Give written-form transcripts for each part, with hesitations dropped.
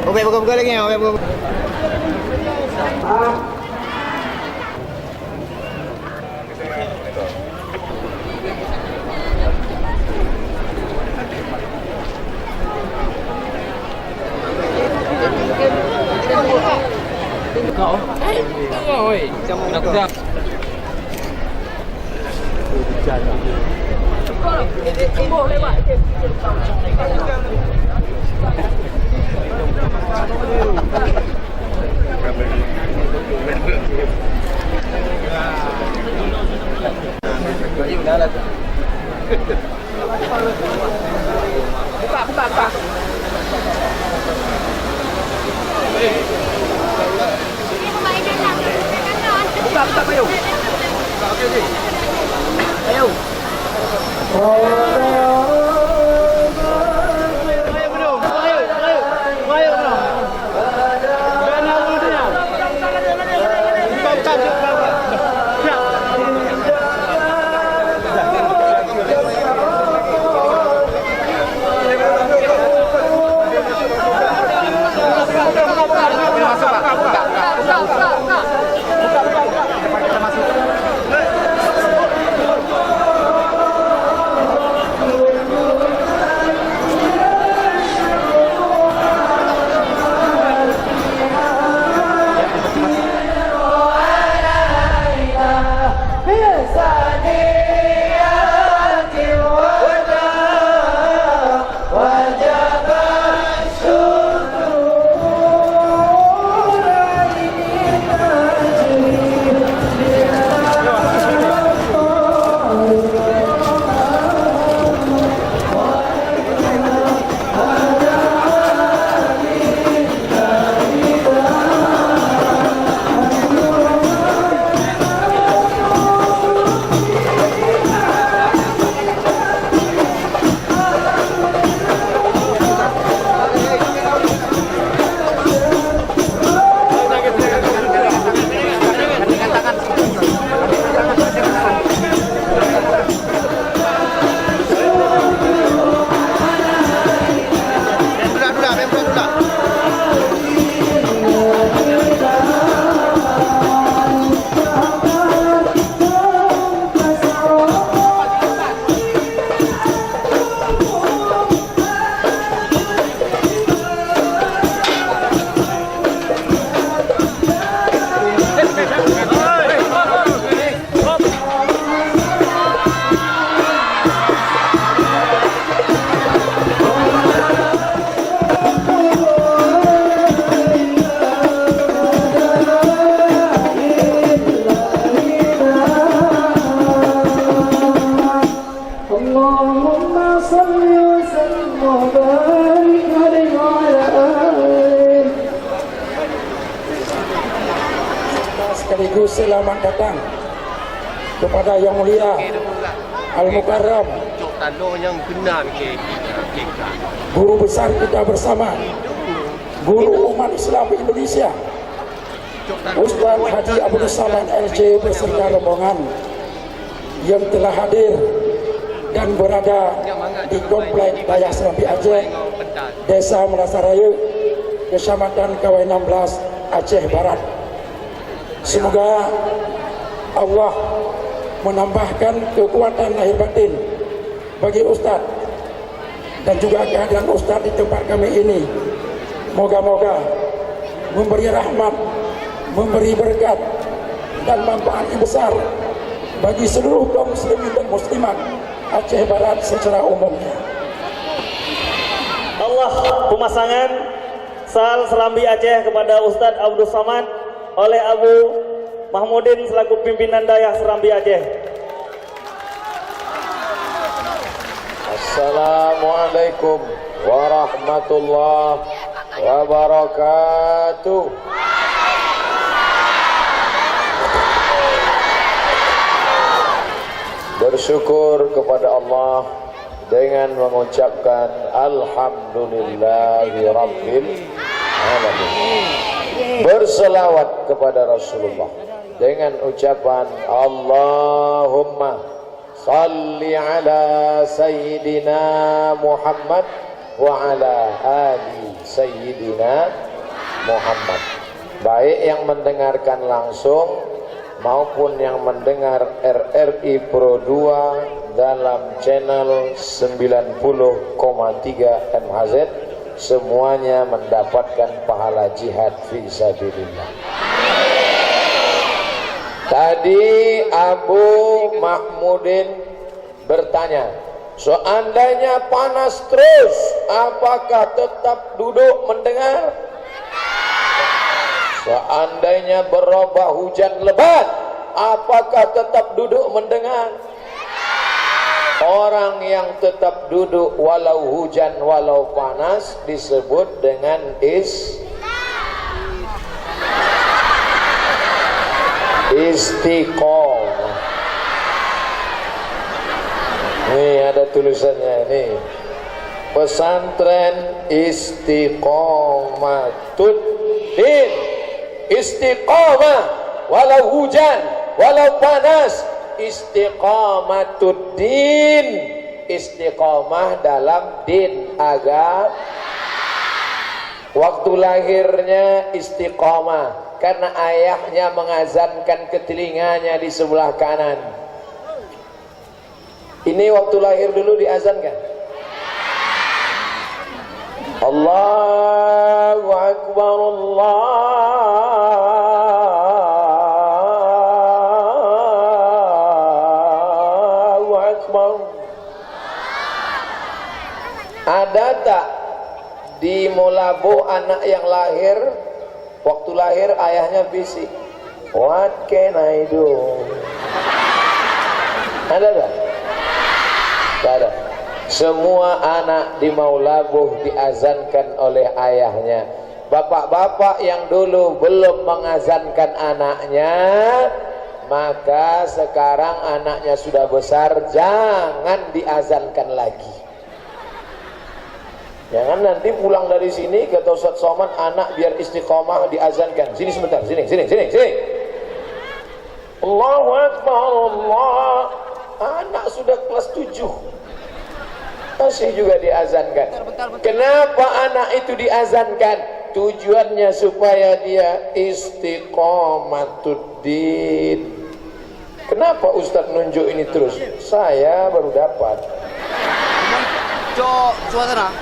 Obek buka-buka lagi ya, obek buka. Kau? Oi, nak dah. Buka. Buka, ayo. Ayo. Sekaligus selamat datang kepada Yang Mulia Al-Mukarram, Guru besar kita bersama, Guru umat Islam Indonesia, Ustaz Haji Abdul Samad LC beserta rombongan yang telah hadir dan berada di Komplek Daya Serambi Aceh, Desa Melasaraya, Kecamatan Kawai 16, Aceh Barat. Semoga Allah menambahkan kekuatan lahir batin bagi Ustaz dan juga kehadiran Ustaz di tempat kami ini. Moga-moga memberi rahmat, memberi berkat dan manfaat yang besar bagi seluruh kaum muslimin dan muslimat Aceh Barat secara umumnya. Allah pemasangan Sal Serambi Aceh kepada Ustadz Abdul Samad oleh Abu Mahmudin selaku pimpinan Dayah Serambi Aceh. Assalamualaikum warahmatullahi wabarakatuh. Bersyukur kepada Allah dengan mengucapkan Alhamdulillahi Rabbil Alamin. Berselawat kepada Rasulullah dengan ucapan Allahumma salli ala Sayyidina Muhammad wa ala ali sayyidina Muhammad. Baik yang mendengarkan langsung maupun yang mendengar RRI Pro 2 dalam channel 90,3 MHz, semuanya mendapatkan pahala jihad fi sabilillah. Tadi Abu Mahmudin bertanya, seandainya panas terus, apakah tetap duduk mendengar? Seandainya berubah hujan lebat, apakah tetap duduk mendengar? Orang yang tetap duduk walau hujan walau panas disebut dengan istiqomah. Nih ada tulisannya nih, pesantren Istiqomatuddin. Istiqomah walau hujan walau panas, Istiqomatuddin, istiqomah dalam din agama. Waktu lahirnya istiqomah karena ayahnya mengazankan ke telinganya di sebelah kanan. Ini waktu lahir dulu diazankan. Allahu Akbar, Allahu Akbar. Ada tak di Molabo anak yang lahir, waktu lahir ayahnya bisik, what can I do? Ada tak? Tak ada. Semua anak di Maulabuh diazankan oleh ayahnya. Bapak-bapak yang dulu belum mengazankan anaknya, maka sekarang anaknya sudah besar, jangan diazankan lagi. Jangan nanti pulang dari sini kata Ustaz Somad, anak biar istiqomah diazankan. Sini sebentar, sini. Allahu Akbar, Allah. Anak sudah kelas 7 masih juga diazankan. Kenapa anak itu diazankan? Tujuannya supaya dia istiqomatuddin. Kenapa Ustadz nunjuk ini terus? Saya baru dapat. Suasana.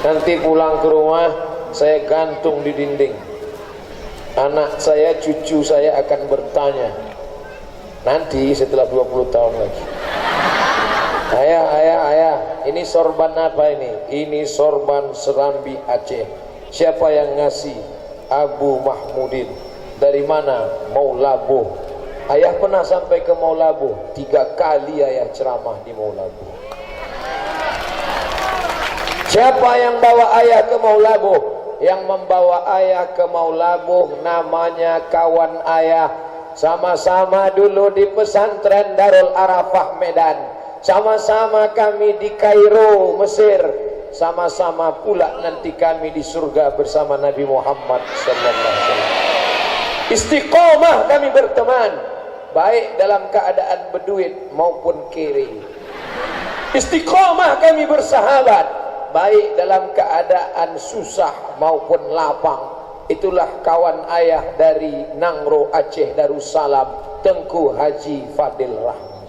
Nanti pulang ke rumah saya gantung di dinding. Anak saya, cucu saya akan bertanya nanti setelah 20 tahun lagi, ayah, ini sorban apa ini? Ini sorban Serambi Aceh. Siapa yang ngasih? Abu Mahmudin. Dari mana? Maulabuh. Ayah pernah sampai ke Maulabuh 3 kali ayah ceramah di Maulabuh. Siapa yang bawa ayah ke Maulabuh? Yang membawa ayah ke Maulabuh namanya kawan ayah. Sama-sama dulu di pesantren Darul Arafah Medan. Sama-sama kami di Kairo, Mesir. Sama-sama pula nanti kami di surga bersama Nabi Muhammad SAW. Istiqomah kami berteman, baik dalam keadaan berduit maupun kiri. Istiqomah kami bersahabat, baik dalam keadaan susah maupun lapang. Itulah kawan ayah dari Nangro Aceh Darussalam, Tengku Haji Fadil Rahmi.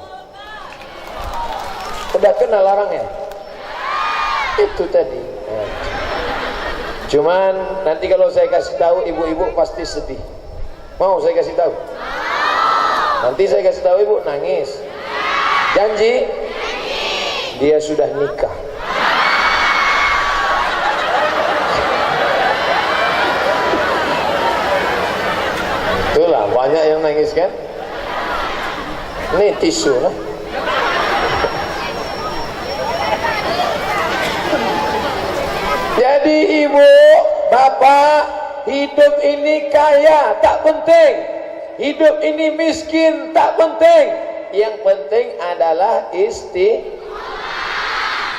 Udah kenal orangnya? Itu tadi. Cuman nanti kalau saya kasih tahu ibu-ibu pasti sedih. Mau saya kasih tahu? Nanti saya kasih tahu ibu nangis. Janji? Dia sudah nikah. Itulah banyak yang nangis kan? Ini tisu lah. Jadi ibu, bapak, hidup ini kaya tak penting, hidup ini miskin tak penting. Yang penting adalah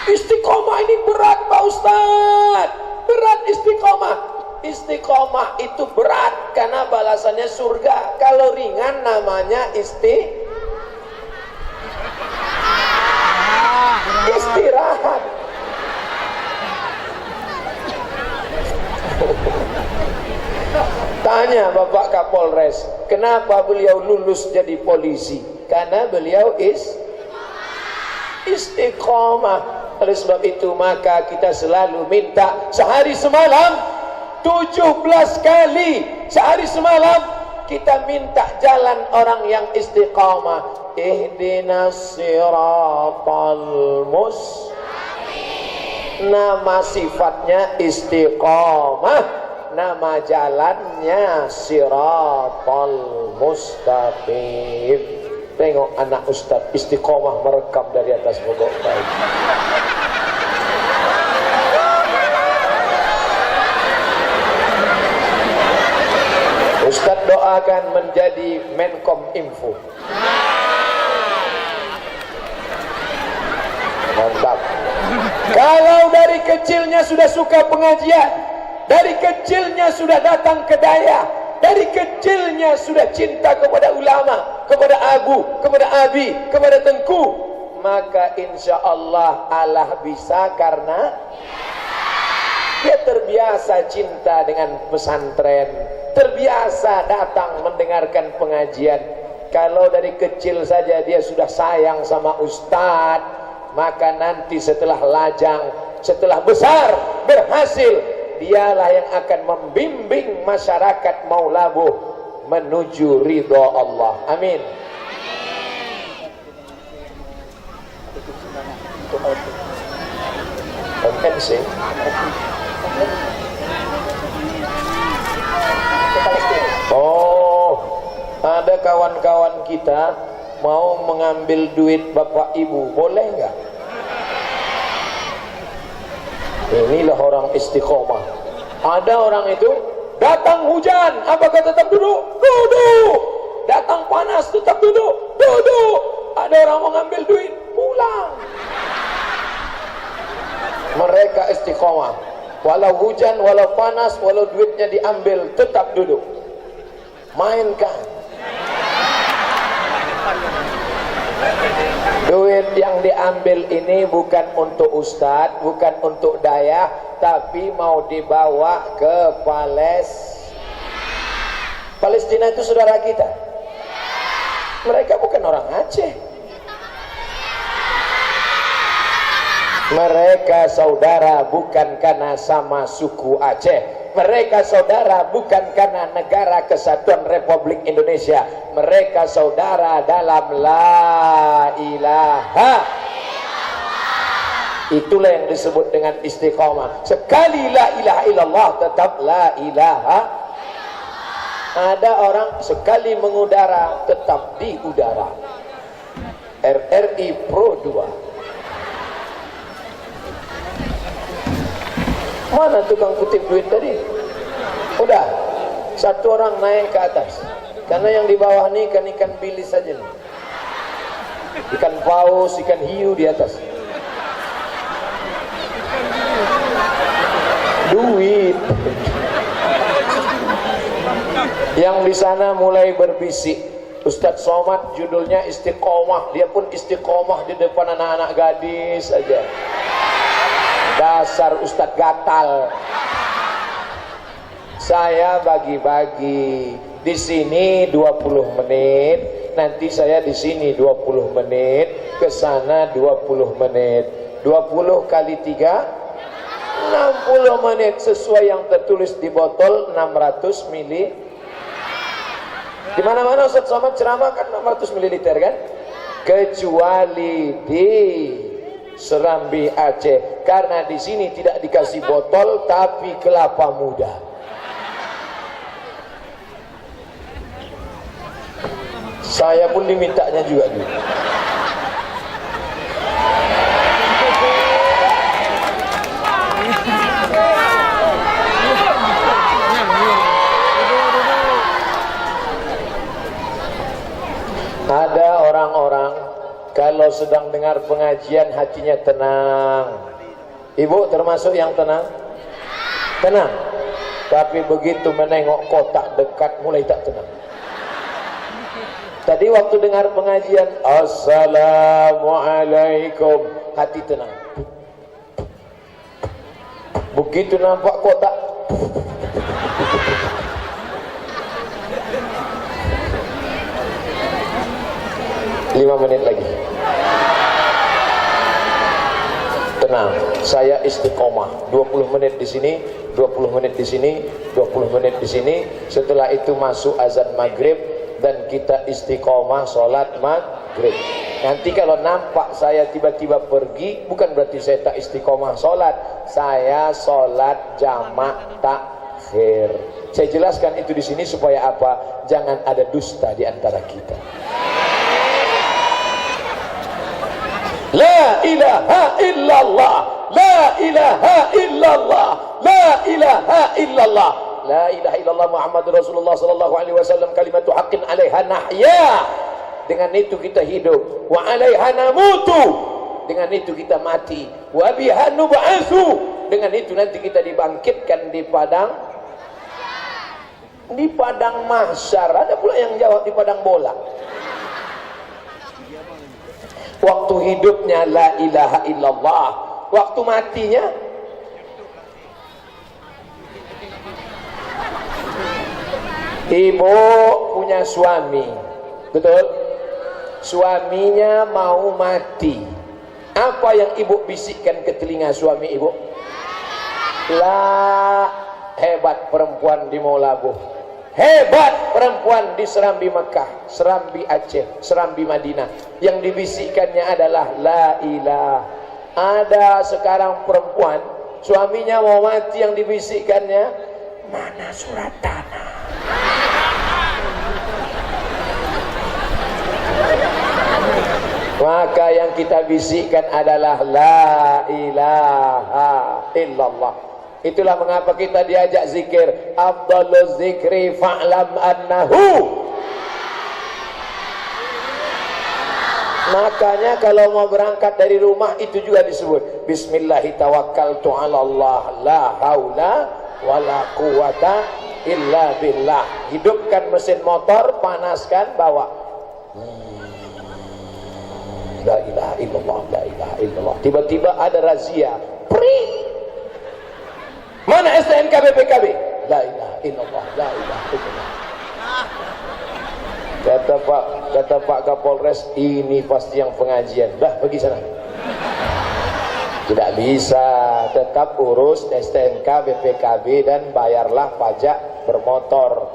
istiqomah. Ini berat Pak Ustaz, berat istiqomah. Istiqomah itu berat karena balasannya surga. Kalau ringan namanya istirahat. Tanya Bapak Kapolres, kenapa beliau lulus jadi polisi? Karena beliau istiqomah. Oleh sebab itu maka kita selalu minta sehari semalam 17 kali sehari semalam kita minta jalan orang yang istiqamah. Ihdinas siratal mustaqim. Nama sifatnya istiqamah, nama jalannya siratal mustaqim. Tengok anak ustaz istiqamah merekam dari atas pokok baik. Ustaz doakan menjadi Menkom Info. Mantap. Kalau dari kecilnya sudah suka pengajian, dari kecilnya sudah datang ke daya, dari kecilnya sudah cinta kepada ulama, kepada abu, kepada abi, kepada tengku, maka insya Allah Allah bisa karena dia terbiasa cinta dengan pesantren, terbiasa datang mendengarkan pengajian. Kalau dari kecil saja dia sudah sayang sama ustadz, maka nanti setelah lajang, setelah besar, berhasil, dialah yang akan membimbing masyarakat Maulabuh menuju ridha Allah. Amin. Konvensi. Oh, ada kawan-kawan kita mau mengambil duit bapak ibu, boleh nggak? Inilah orang istiqomah. Ada orang itu datang hujan, apakah tetap duduk? Duduk. Datang panas, tetap duduk? Duduk. Ada orang mau ngambil duit, pulang. Mereka istiqomah. Walau hujan, walau panas, walau duitnya diambil, tetap duduk. Mainkan. Duit yang diambil ini bukan untuk ustadz, bukan untuk daya, tapi mau dibawa ke Palestina itu saudara kita. Mereka bukan orang Aceh. Mereka saudara bukan karena sama suku Aceh. Mereka saudara bukan karena negara kesatuan Republik Indonesia. Mereka saudara dalam la ilaha. Itulah yang disebut dengan istiqamah. Sekali la ilaha illallah tetap la ilaha. Ada orang sekali mengudara tetap di udara. RRI Pro 2. Mana tukang kutip duit tadi? Udah, satu orang naik ke atas. Karena yang di bawah ini ikan bilis saja nih. Ikan paus, ikan hiu di atas. Duit. Yang di sana mulai berbisik. Ustadz Somad judulnya istiqomah. Dia pun istiqomah di depan anak-anak gadis saja. Dasar Ustadz gatal. Saya bagi-bagi. Di sini 20 menit, nanti saya di sini 20 menit, ke sana 20 menit. 20 kali 3 60 menit sesuai yang tertulis di botol 600 ml. Di mana-mana Ustadz Somad ceramah kan 600 ml kan? Kecuali di Serambi Aceh, karena di sini tidak dikasih botol tapi kelapa muda. Saya pun dimintanya juga dulu. Ada orang-orang kalau sedang dengar pengajian hatinya tenang. Ibu termasuk yang tenang? Tenang. Tapi begitu menengok kotak dekat mulai tak tenang. Tadi waktu dengar pengajian, Assalamualaikum, hati tenang. Begitu nampak kotak, 5 menit lagi. Tenang, saya istiqomah 20 menit di sini, 20 menit di sini, 20 menit di sini. Setelah itu masuk azan maghrib dan kita istiqomah sholat maghrib. Nanti kalau nampak saya tiba-tiba pergi, bukan berarti saya tak istiqomah sholat. Saya sholat jamak takhir. Saya jelaskan itu di sini supaya apa? Jangan ada dusta di antara kita. La ilaha illallah, la ilaha illallah, la ilaha illallah, la ilaha illallah Muhammadur Rasulullah sallallahu alaihi wasallam, kalimatu haqqin 'alaiha nahya. Dengan itu kita hidup. Wa 'alaiha namutu. Dengan itu kita mati. Wa biha nub'atsu. Dengan itu nanti kita dibangkitkan di padang mahsyar. Ada pula yang jawab di padang bola. Waktu hidupnya la ilaha illallah, waktu matinya ibu punya suami, betul? Suaminya mau mati. Apa yang ibu bisikkan ke telinga suami ibu? La, hebat perempuan di Maulabuh, hebat perempuan di Serambi Mekah, Serambi Aceh, Serambi Madinah. Yang dibisikkannya adalah la ilah. Ada sekarang perempuan suaminya mau mati, yang dibisikkannya mana surat tanah. Maka yang kita bisikkan adalah la ilaha illallah. Itulah mengapa kita diajak zikir. Afdaluz zikri fa'lam annahu. Makanya kalau mau berangkat dari rumah itu juga disebut Bismillahirrahmanirrahim, la haula wala quwata illa billah. Hidupkan mesin motor, panaskan, bawa. La ilaha illallah, la ilaha illallah. Tiba-tiba ada razia. Pring. Mana STNK BPKB? La ilaha illallah, la ilaha illallah. Kata Pak Kapolres, ini pasti yang pengajian. Dah, pergi sana. Tidak bisa, tetap urus STNK BPKB dan bayarlah pajak bermotor.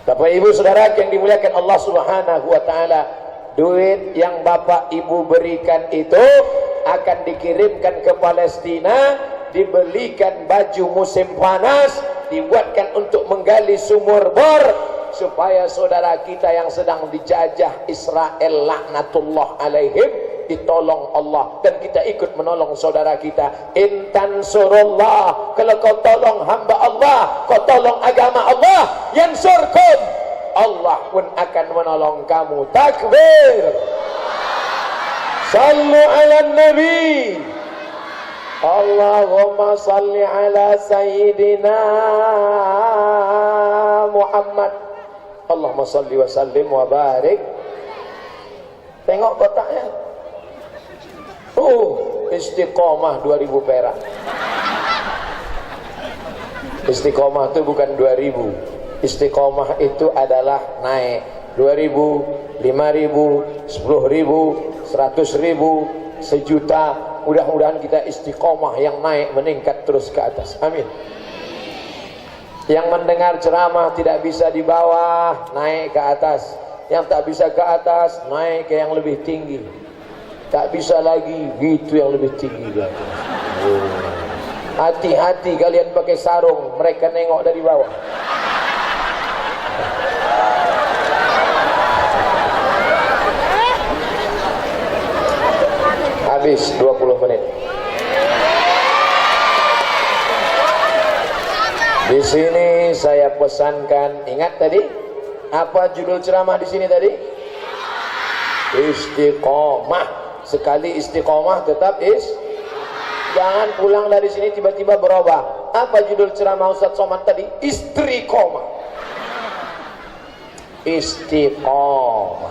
Bapak Ibu Saudara yang dimuliakan Allah Subhanahu wa taala, duit yang Bapak Ibu berikan itu akan dikirimkan ke Palestina, dibelikan baju musim panas, dibuatkan untuk menggali sumur bor supaya saudara kita yang sedang dijajah Israel laknatullah alaihim ditolong Allah, dan kita ikut menolong saudara kita. Intan surullah, kalau kau tolong hamba Allah, kau tolong agama Allah, yansurkum, Allah pun akan menolong kamu. Takbir. Sallu ala nabi. Allahumma salli ala sayyidina Muhammad. Allahumma salli wa sallim wa barik. Tengok kotaknya. Istiqomah 2000 perak. Istiqomah itu bukan 2000. Istiqomah itu adalah naik 2000, 5000, 10.000, 100.000, sejuta. Mudah-mudahan kita istiqomah yang naik, meningkat terus ke atas. Amin. Yang mendengar ceramah tidak bisa di bawah, naik ke atas. Yang tak bisa ke atas, naik ke yang lebih tinggi. Tak bisa lagi, gitu yang lebih tinggi. Hati-hati kalian pakai sarung, mereka nengok dari bawah. Habis 20 menit. Di sini saya pesankan, ingat tadi apa judul ceramah di sini tadi? Istiqomah. Sekali istiqomah tetap jangan pulang dari sini tiba-tiba berubah. Apa judul ceramah Ustaz Somad tadi? Istiqomah. Istiqomah.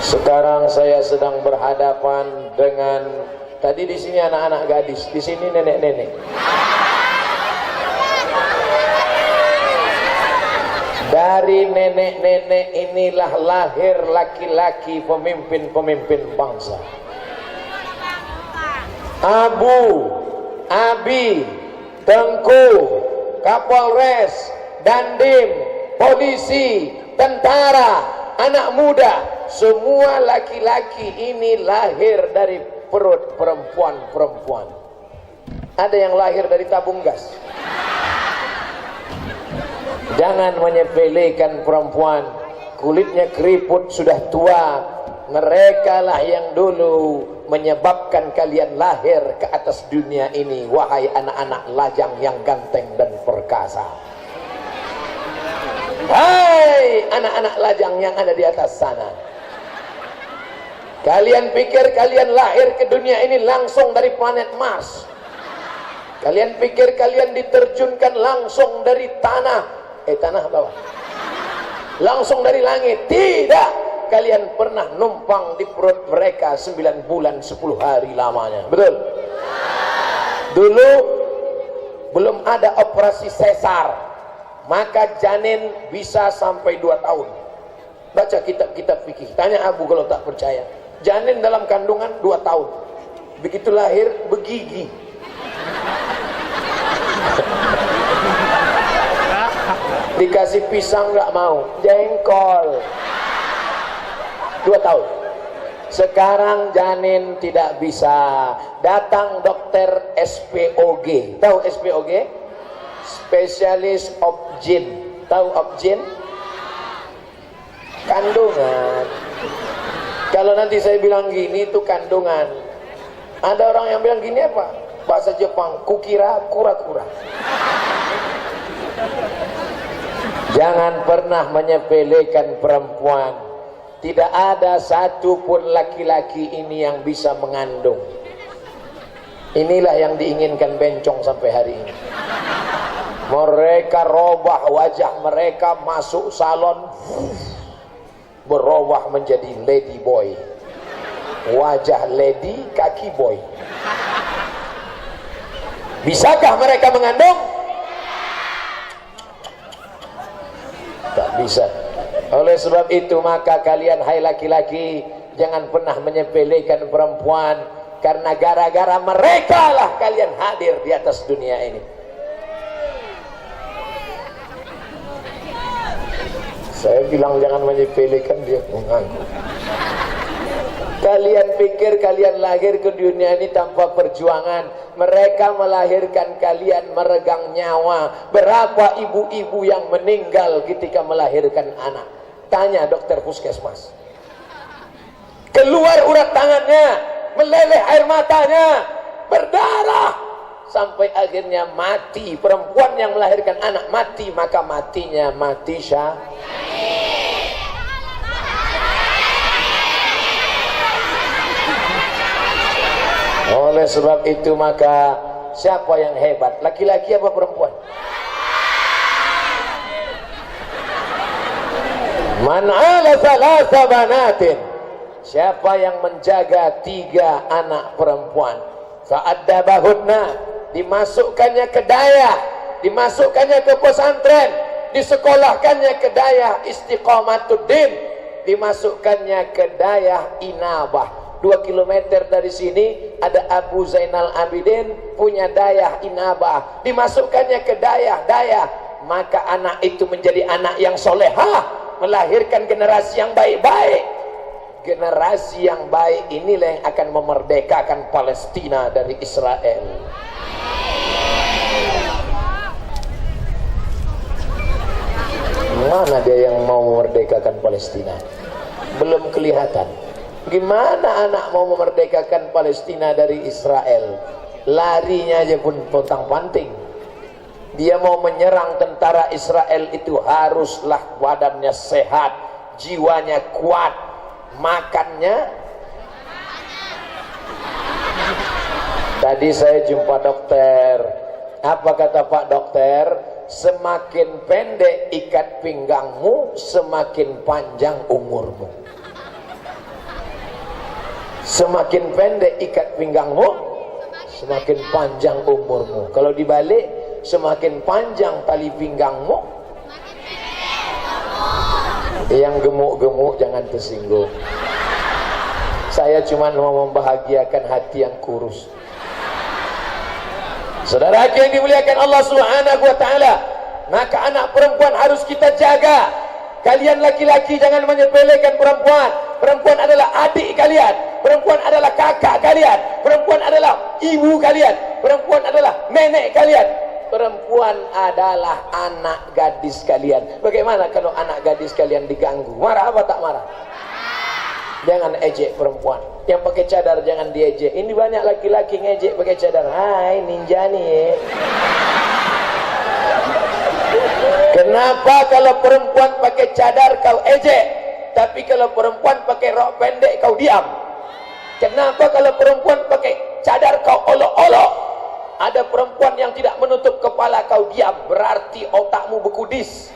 Sekarang saya sedang berhadapan dengan, tadi di sini anak-anak gadis, di sini nenek-nenek. Dari Dari nenek-nenek inilah lahir laki-laki pemimpin-pemimpin bangsa. Abu, Abi, Tengku, Kapolres, Dandim, polisi, tentara, anak muda, semua laki-laki ini lahir dari perut perempuan-perempuan. Ada yang lahir dari tabung gas. Jangan menyepelekan perempuan, kulitnya keriput sudah tua. Mereka lah yang dulu menyebabkan kalian lahir ke atas dunia ini, wahai anak-anak lajang yang ganteng dan perkasa. Hai anak-anak lajang yang ada di atas sana, kalian pikir kalian lahir ke dunia ini langsung dari planet Mars? Kalian pikir kalian diterjunkan langsung dari tanah bawah, langsung dari langit? Tidak. Kalian pernah numpang di perut mereka 9 bulan 10 hari lamanya. Betul? Dulu belum ada operasi sesar, maka janin bisa sampai 2 tahun. Baca kitab-kitab fikih. Tanya Abu kalau tak percaya. Janin dalam kandungan 2 tahun. Begitu lahir begigi. Dikasih pisang nggak mau, jengkol. 2 tahun. Sekarang janin tidak bisa. Datang dokter SPOG. Tahu SPOG? Spesialis Obgyn. Tahu Obgyn? Kandungan. Kalau nanti saya bilang gini itu kandungan. Ada orang yang bilang gini apa? Bahasa Jepang, kukira kura-kura. Jangan pernah menyepelekan perempuan. Tidak ada satupun laki-laki ini yang bisa mengandung. Inilah yang diinginkan bencong sampai hari ini. Mereka robah wajah mereka, masuk salon, berubah menjadi lady boy. Wajah lady, kaki boy. Bisakah mereka mengandung? Tak bisa. Oleh sebab itu maka kalian hai laki-laki jangan pernah menyepelekan perempuan, karena gara-gara mereka lah kalian hadir di atas dunia ini. Saya bilang jangan menyepelekan, dia mengangguk. Kalian pikir kalian lahir ke dunia ini tanpa perjuangan? Mereka melahirkan kalian meregang nyawa. Berapa ibu-ibu yang meninggal ketika melahirkan anak? Tanya dokter puskesmas. Keluar urat tangannya, meleleh air matanya, berdarah, sampai akhirnya mati. Perempuan yang melahirkan anak mati, maka matinya mati syahid. Oleh sebab itu maka siapa yang hebat, laki-laki apa perempuan? Man ala thalatha banatin, siapa yang menjaga 3 anak perempuan, fa'addabahunna, dimasukkannya ke dayah, dimasukkannya ke pesantren, disekolahkannya ke dayah istiqamatuddin, dimasukkannya ke dayah inabah. 2 kilometer dari sini ada Abu Zainal Abidin punya dayah inabah, dimasukkannya ke dayah, maka anak itu menjadi anak yang solehah, melahirkan generasi yang baik-baik. Generasi yang baik inilah yang akan memerdekakan Palestina dari Israel. Mana dia yang mau memerdekakan Palestina? Belum kelihatan. Gimana anak mau memerdekakan Palestina dari Israel? Larinya aja pun pontang-panting. Dia mau menyerang tentara Israel itu haruslah badannya sehat, jiwanya kuat, makannya. Tadi saya jumpa dokter. Apa kata Pak Dokter? Semakin pendek ikat pinggangmu, semakin panjang umurmu. Semakin pendek ikat pinggangmu, semakin panjang umurmu. Kalau dibalik, semakin panjang tali pinggangmu, Yang gemuk-gemuk jangan tersinggung. Saya cuma mau membahagiakan hati yang kurus. Saudara yang dimuliakan Allah Subhanahu wa taala, maka anak perempuan harus kita jaga. Kalian laki-laki jangan menyepelekan perempuan. Perempuan adalah adik kalian, perempuan adalah kakak kalian, perempuan adalah ibu kalian, perempuan adalah nenek kalian, perempuan adalah anak gadis kalian. Bagaimana kalau anak gadis kalian diganggu? Marah apa tak marah? Jangan ejek perempuan. Yang pakai cadar jangan diejek. Ini banyak laki-laki ngejek pakai cadar. Hai ninja nih. Kenapa kalau perempuan pakai cadar kau ejek, tapi kalau perempuan pakai rok pendek kau diam? Kenapa kalau perempuan pakai cadar kau olok-olok? Ada perempuan yang tidak menutup kepala kau diam, berarti otakmu bekudis.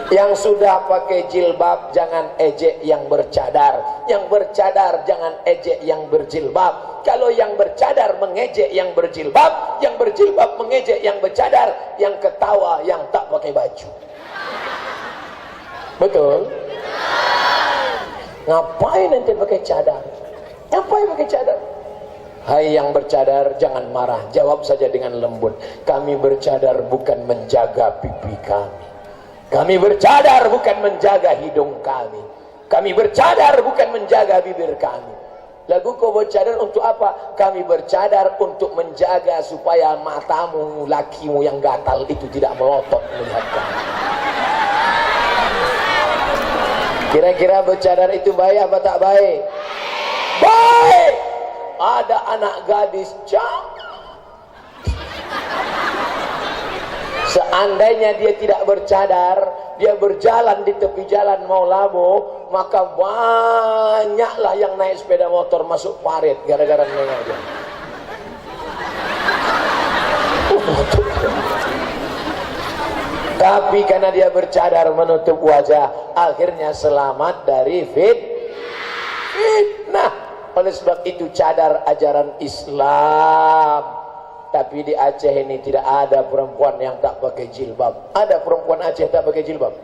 Yang sudah pakai jilbab jangan ejek yang bercadar, yang bercadar jangan ejek yang berjilbab. Kalau yang bercadar mengejek yang berjilbab, yang berjilbab mengejek yang bercadar, yang ketawa yang tak pakai baju. Betul? Ngapain nanti pakai cadar? Ngapain pakai cadar? Hai yang bercadar, jangan marah, jawab saja dengan lembut. Kami bercadar bukan menjaga pipi kami. Kami bercadar bukan menjaga hidung kami. Kami bercadar bukan menjaga bibir kami. Lagu kau bercadar untuk apa? Kami bercadar untuk menjaga supaya matamu, lakimu yang gatal itu tidak melotot melihat kami. Kira-kira bercadar itu baik apa tak baik? Baik! Ada anak gadis cantik. Seandainya dia tidak bercadar, dia berjalan di tepi jalan mau labo, maka banyaklah yang naik sepeda motor masuk parit gara-gara nengok dia. Tapi karena dia bercadar menutup wajah, akhirnya selamat dari fitnah. Oleh sebab itu cadar ajaran Islam. Tapi di Aceh ini tidak ada perempuan yang tak pakai jilbab. Ada perempuan Aceh tak pakai jilbab?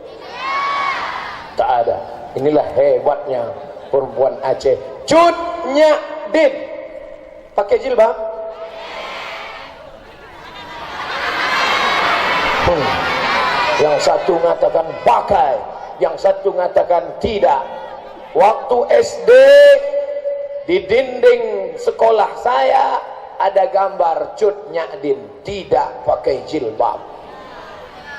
Tak ada. Inilah hebatnya perempuan Aceh. Cut Nyak Din pakai jilbab? Yang satu mengatakan pakai, yang satu mengatakan tidak. Waktu SD di dinding sekolah saya ada gambar Cut Nyak Din tidak pakai jilbab.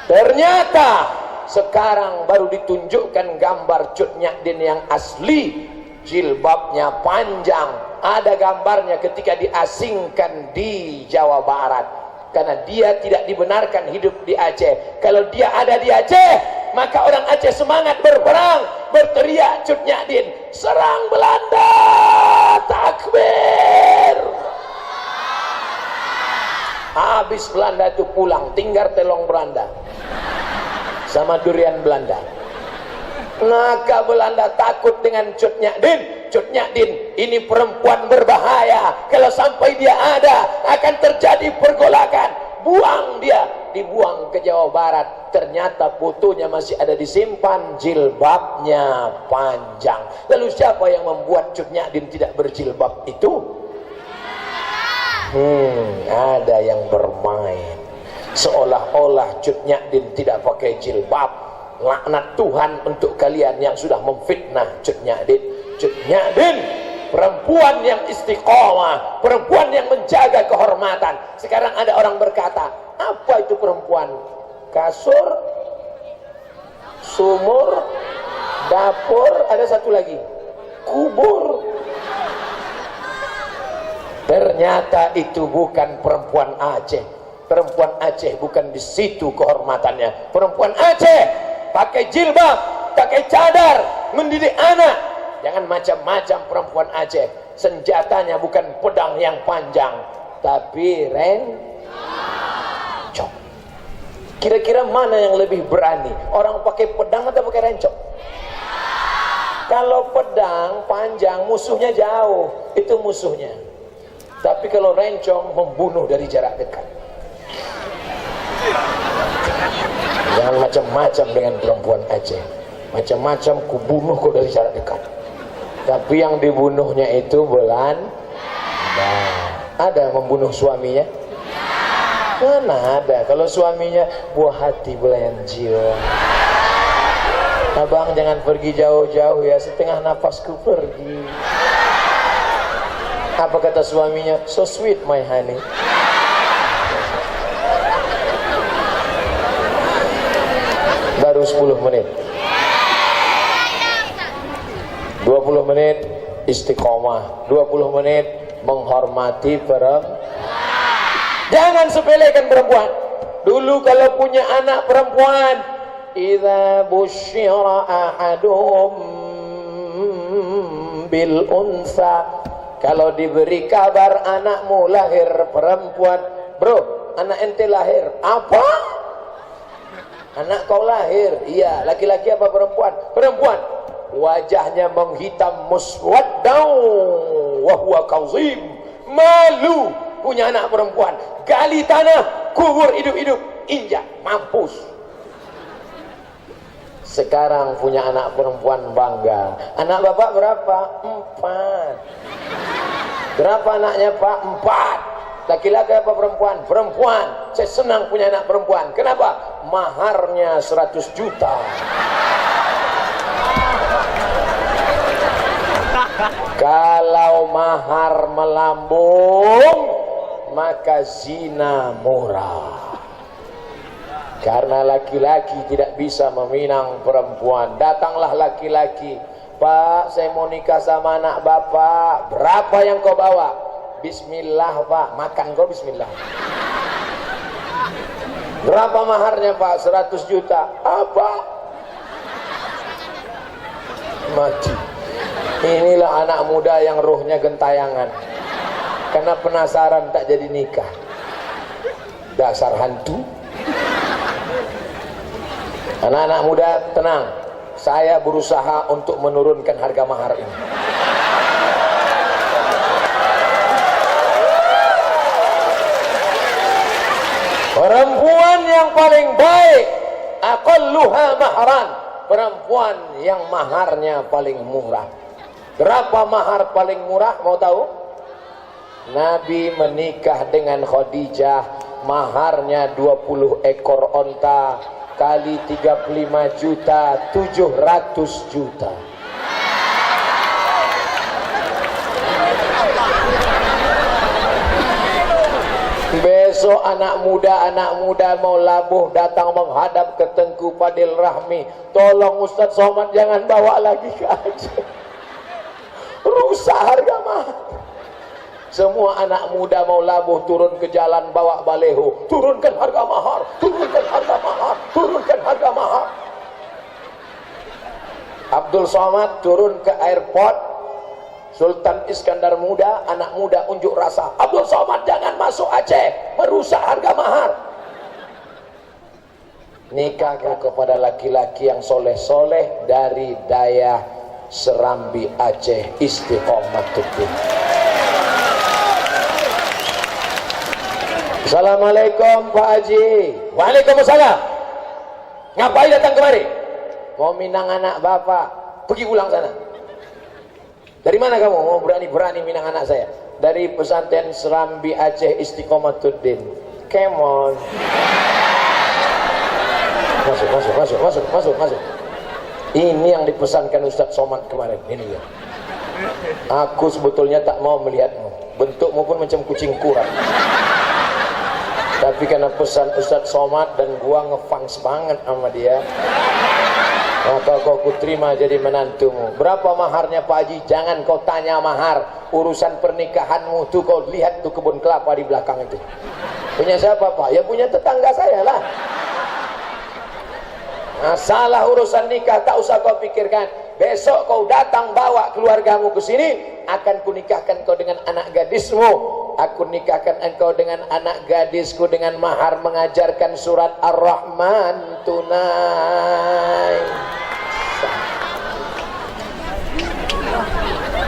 Ternyata sekarang baru ditunjukkan gambar Cut Nyak Din yang asli, jilbabnya panjang. Ada gambarnya ketika diasingkan di Jawa Barat, karena dia tidak dibenarkan hidup di Aceh. Kalau dia ada di Aceh, maka orang Aceh semangat berperang, berteriak Cut Nyak Din, serang Belanda, takbir. Habis Belanda itu pulang, tinggal telong Belanda sama durian Belanda. Maka Belanda takut dengan Cut Nyak Din. Cut Nyak Din ini perempuan berbahaya, kalau sampai dia ada akan terjadi pergolakan. Buang dia, dibuang ke Jawa Barat. Ternyata fotonya masih ada disimpan, jilbabnya panjang. Lalu siapa yang membuat Cut Nyak Din tidak berjilbab itu? Ada yang bermain seolah-olah Cut Nyak Din tidak pakai jilbab. Laknat Tuhan untuk kalian yang sudah memfitnah Cut Nyak Din. Cut Nyak Din perempuan yang istiqomah, perempuan yang menjaga kehormatan. Sekarang ada orang berkata, apa itu perempuan? Kasur, sumur, dapur, ada satu lagi, kubur. Ternyata itu bukan perempuan Aceh. Perempuan Aceh bukan di situ kehormatannya. Perempuan Aceh pakai jilbab, pakai cadar, mendidik anak. Jangan macam-macam perempuan Aceh. Senjatanya bukan pedang yang panjang, tapi rencong. Kira-kira mana yang lebih berani? Orang pakai pedang atau pakai rencong? Kalau pedang panjang, musuhnya jauh, itu musuhnya. Tapi kalau rencong, membunuh dari jarak dekat. Yang Jangan macam-macam dengan perempuan Aceh. Macam-macam ku bunuh kau dari jarak dekat. Tapi yang dibunuhnya itu Belanda. Ada membunuh suaminya? Mana ada. Kalau suaminya buah hati belayan jiwa. Abang jangan pergi jauh-jauh ya, setengah napasku pergi. Apa kata suaminya? So sweet my honey. Baru 10 menit. 20 menit istiqomah, 20 menit menghormati perempuan. Jangan sepelekan perempuan. Dulu kalau punya anak perempuan, idza busyira ahadum bil unsa, kalau diberi kabar anakmu lahir perempuan, bro, anak ente lahir apa? Anak kau lahir, iya, laki-laki apa perempuan? Perempuan. Wajahnya menghitam muswaddau wa huwa kazim, malu punya anak perempuan. Gali tanah, kubur hidup-hidup, injak, mampus. Sekarang punya anak perempuan bangga. Anak bapak berapa? 4. Berapa anaknya pak? 4. Laki-laki apa perempuan? Perempuan. Saya senang punya anak perempuan. Kenapa? Maharnya 100 juta. Kalau mahar melambung, maka zina murah. Karena laki-laki tidak bisa meminang perempuan. Datanglah laki-laki, Pak, saya mau nikah sama anak bapak. Berapa yang kau bawa? Bismillah pak, makan kau bismillah. Berapa maharnya pak? 100 juta. Apa? Mati. Inilah anak muda yang rohnya gentayangan. Karena penasaran tak jadi nikah. Dasar hantu. Anak-anak muda tenang. Saya berusaha untuk menurunkan harga mahar ini. Perempuan yang paling baik, aqalluha mahran, perempuan yang maharnya paling murah. Berapa mahar paling murah? Mau tahu? Nabi menikah dengan Khadijah, maharnya 20 ekor onta kali 35 juta, 700 juta. Besok anak muda mau labuh datang menghadap ke Tengku Fadil Rahmi, tolong Ustadz Somad jangan bawa lagi ke Aceh, rusak harga mahar. Semua anak muda mau labuh turun ke jalan bawa baleho, turunkan harga mahar, turunkan harga mahar, turunkan harga mahar. Abdul Somad turun ke airport, Sultan Iskandar muda, anak muda unjuk rasa, Abdul Somad jangan masuk Aceh, merusak harga mahar. Nikahkan kepada laki-laki yang soleh-soleh dari Dayah Serambi Aceh, Istiqomatuddin. Assalamualaikum Pak Haji. Waalaikumsalam. Ngapain datang kemari? Mau minang anak bapak. Pergi pulang sana. Dari mana kamu? Mau berani-berani minang anak saya? Dari pesantren Serambi Aceh, Istiqomatuddin. Come on. Masuk. Ini yang dipesankan Ustadz Somad kemarin. Ini ya. Aku sebetulnya tak mau melihatmu. Bentukmu pun macam kucing kurang. Tapi karena pesan Ustadz Somad dan gua ngefans banget sama dia, maka kau kuterima jadi menantumu. Berapa maharnya Pak Haji? Jangan kau tanya mahar. Urusan pernikahanmu tuh kau lihat tuh kebun kelapa di belakang itu. Punya siapa Pak? Ya punya tetangga saya lah. Masalah urusan nikah tak usah kau pikirkan. Besok kau datang bawa keluargamu ke sini, akan kunikahkan kau dengan anak gadismu. Aku nikahkan engkau dengan anak gadisku dengan mahar mengajarkan surat Ar-Rahman tunai.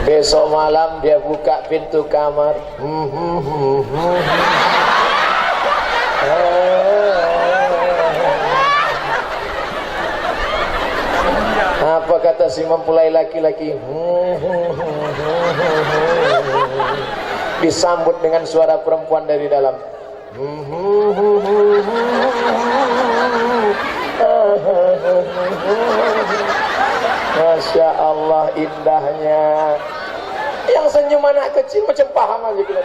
Besok malam dia buka pintu kamar. masih mempelai laki-laki disambut dengan suara perempuan dari dalam. Masya Allah indahnya. Yang senyum anak kecil macam paham aja gitu.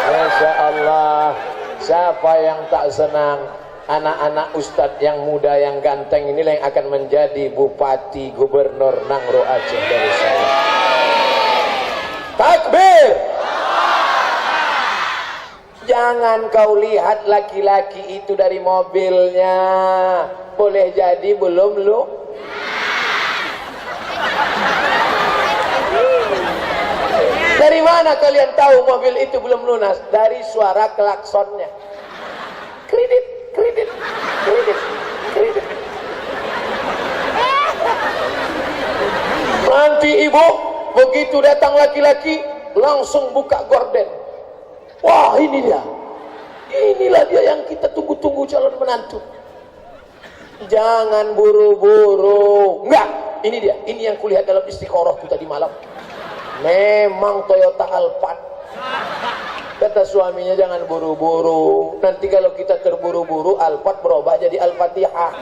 Masya Allah. Siapa yang tak senang anak-anak ustadz yang muda yang ganteng inilah yang akan menjadi bupati gubernur Nangro Aceh dari saya. Takbir. Jangan kau lihat laki-laki itu dari mobilnya, boleh jadi belum lu. Dari mana kalian tahu mobil itu belum lunas? Dari suara klaksonnya. Kredit, kredit, kredit, kredit. Nanti ibu begitu datang laki-laki langsung buka gorden. Wah, ini dia. Inilah dia yang kita tunggu-tunggu, calon menantu. Jangan buru-buru. Enggak, ini dia. Ini yang kulihat dalam istiqorohku tadi malam. Memang Toyota Alphard. Kata suaminya jangan buru-buru. Nanti kalau kita terburu-buru Alphard berubah jadi Al-Fatihah.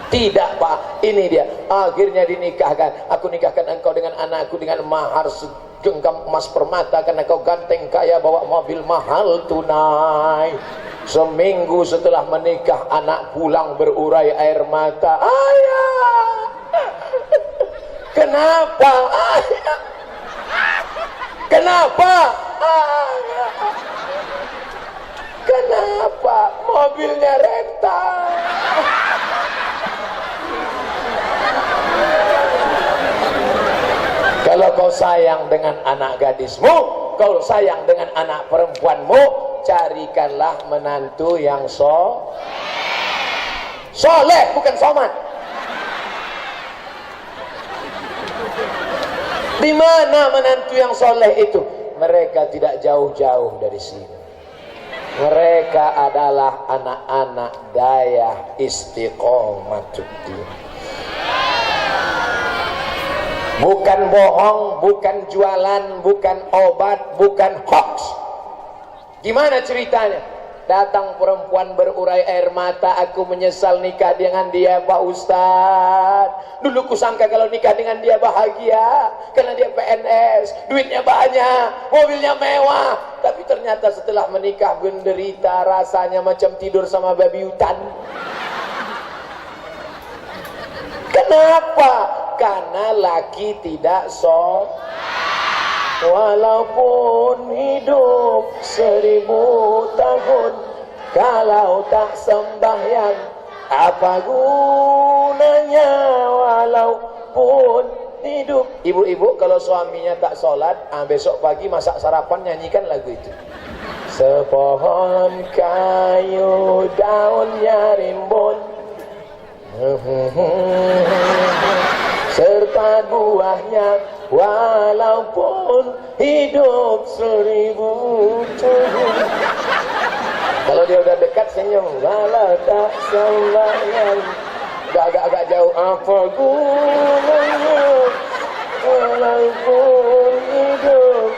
Tidak Pak, ini dia. Akhirnya dinikahkan. Aku nikahkan engkau dengan anakku dengan mahar segenggam emas permata karena kau ganteng kaya bawa mobil mahal tunai. Seminggu setelah menikah anak pulang berurai air mata. Ayah, kenapa? Ayah, kenapa? Ayah, kenapa? Mobilnya rental. Kalau kau sayang dengan anak gadismu, kau sayang dengan anak perempuanmu, carikanlah menantu yang soleh, bukan somat. Di mana menantu yang soleh itu? Mereka tidak jauh-jauh dari sini. Mereka adalah anak-anak dayah Istiqomatuddin. Bukan bohong, bukan jualan, bukan obat, bukan hoax. Gimana ceritanya? Datang perempuan berurai air mata, aku menyesal nikah dengan dia Pak Ustadz. Dulu kusangka kalau nikah dengan dia bahagia, karena dia PNS, duitnya banyak, mobilnya mewah. Tapi ternyata setelah menikah menderita, rasanya macam tidur sama babi hutan. Kenapa? Karena laki tidak walaupun hidup 1000 tahun, kalau tak sembahyang apa gunanya walaupun hidup. Ibu-ibu kalau suaminya tak sholat, besok pagi masak sarapan nyanyikan lagu itu. Sepohon kayu daunnya rimbun, serta buahnya walaupun hidup 1000 tahun. Kalau dia udah dekat senyum, walau tak sembahyang, agak-agak jauh, apa gunanya walaupun hidup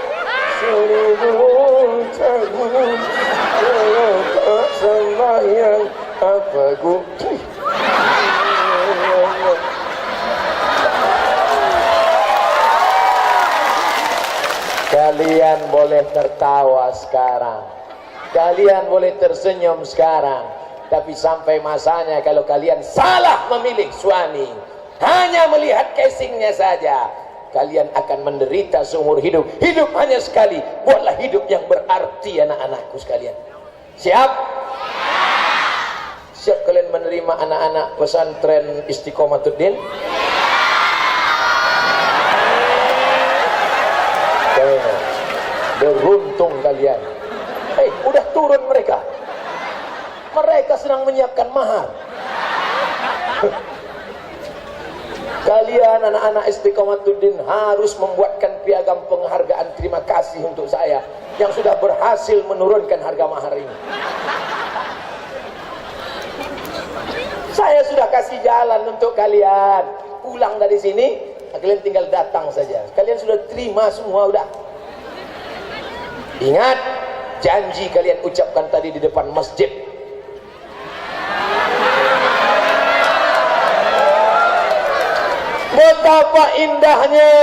1000 tahun, walau tak sembahyang, apa gunanya. Kalian boleh tertawa sekarang, kalian boleh tersenyum sekarang, tapi sampai masanya kalau kalian salah memilih suami, hanya melihat casingnya saja, kalian akan menderita seumur hidup. Hidup hanya sekali, buatlah hidup yang berarti anak-anakku sekalian. Siap? Siap kalian menerima anak-anak pesantren Istiqomatuddin? Beruntung kalian. Udah turun mereka. Mereka sedang menyiapkan mahar. Kalian anak-anak Istiqomatuddin harus membuatkan piagam penghargaan terima kasih untuk saya yang sudah berhasil menurunkan harga mahar ini. Saya sudah kasih jalan untuk kalian. Pulang dari sini, kalian tinggal datang saja. Kalian sudah terima semua, udah. Ingat, janji kalian ucapkan tadi di depan masjid. Betapa indahnya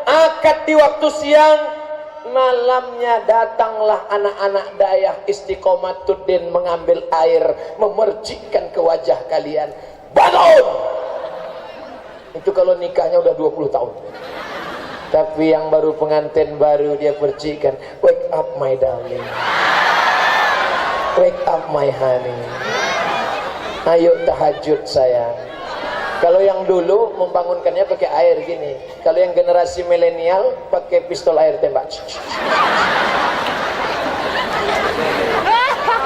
akad di waktu siang, malamnya datanglah anak-anak Dayah Istiqomatuddin mengambil air, memercikkan ke wajah kalian. Bangun! Itu kalau nikahnya udah 20 tahun. Tapi yang baru pengantin baru dia percikan, wake up my darling, wake up my honey, ayo tahajud sayang. Kalau yang dulu membangunkannya pakai air gini, kalau yang generasi milenial pakai pistol air tembak.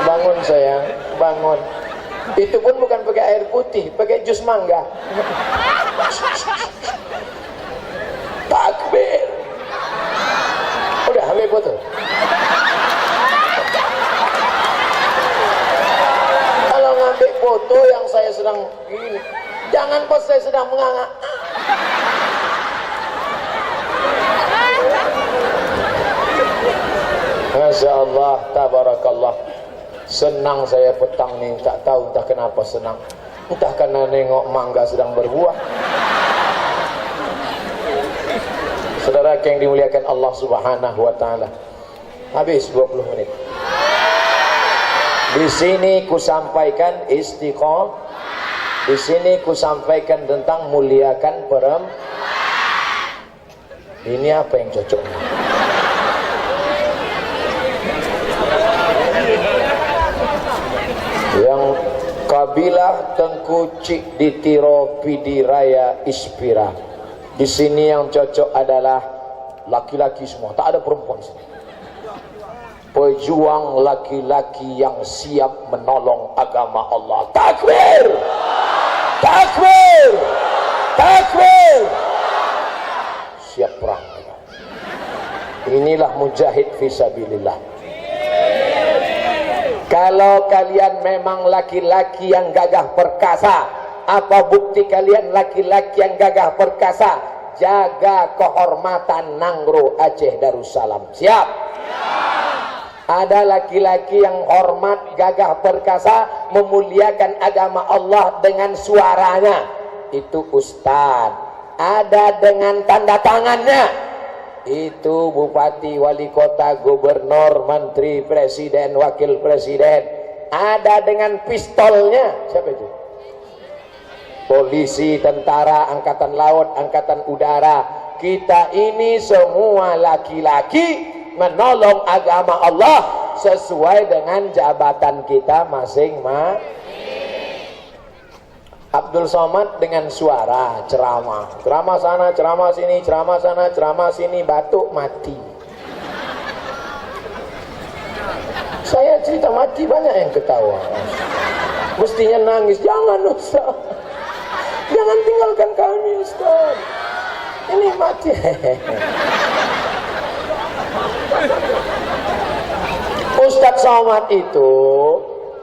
Bangun sayang, bangun. Itu pun bukan pakai air putih, pakai jus mangga. Takbir. Udah ambil foto. Kalau ngambil foto yang saya sedang gini, jangan pas saya sedang menganga. Masya Allah, tabarakallah. Senang saya petang nih, tak tahu entah kenapa senang. Entah karena nengok mangga sedang berbuah. Saudara yang dimuliakan Allah Subhanahu wa taala. Habis 20 menit. Di sini ku sampaikan istiqomah. Di sini ku sampaikan tentang muliakan perempuan. Ini apa yang cocok? Yang kabilah Tengku Cik Ditiro Pidi Raya Ispira. Di sini yang cocok adalah laki-laki semua, tak ada perempuan sini. Pejuang laki-laki yang siap menolong agama Allah. Takbir! Takbir! Takbir! Siap perang. Inilah mujahid fisabilillah. Kalau kalian memang laki-laki yang gagah perkasa, apa bukti kalian laki-laki yang gagah perkasa? Jaga kehormatan Nangro Aceh Darussalam. Siap? Ada laki-laki yang hormat, gagah perkasa, memuliakan agama Allah dengan suaranya. Itu ustaz. Ada dengan tanda tangannya. Itu bupati, wali kota, gubernur, menteri, presiden, wakil presiden. Ada dengan pistolnya. Siapa itu? Polisi, tentara, angkatan laut, angkatan udara. Kita ini semua laki-laki menolong agama Allah sesuai dengan jabatan kita masing-masing. Abdul Somad dengan suara ceramah, ceramah sana, ceramah sini, ceramah sana, ceramah sini, batuk mati. Saya cerita mati banyak yang ketawa. Mestinya nangis, jangan Ustaz, jangan tinggalkan kami Ustaz, ini mati. Ustadz Somad itu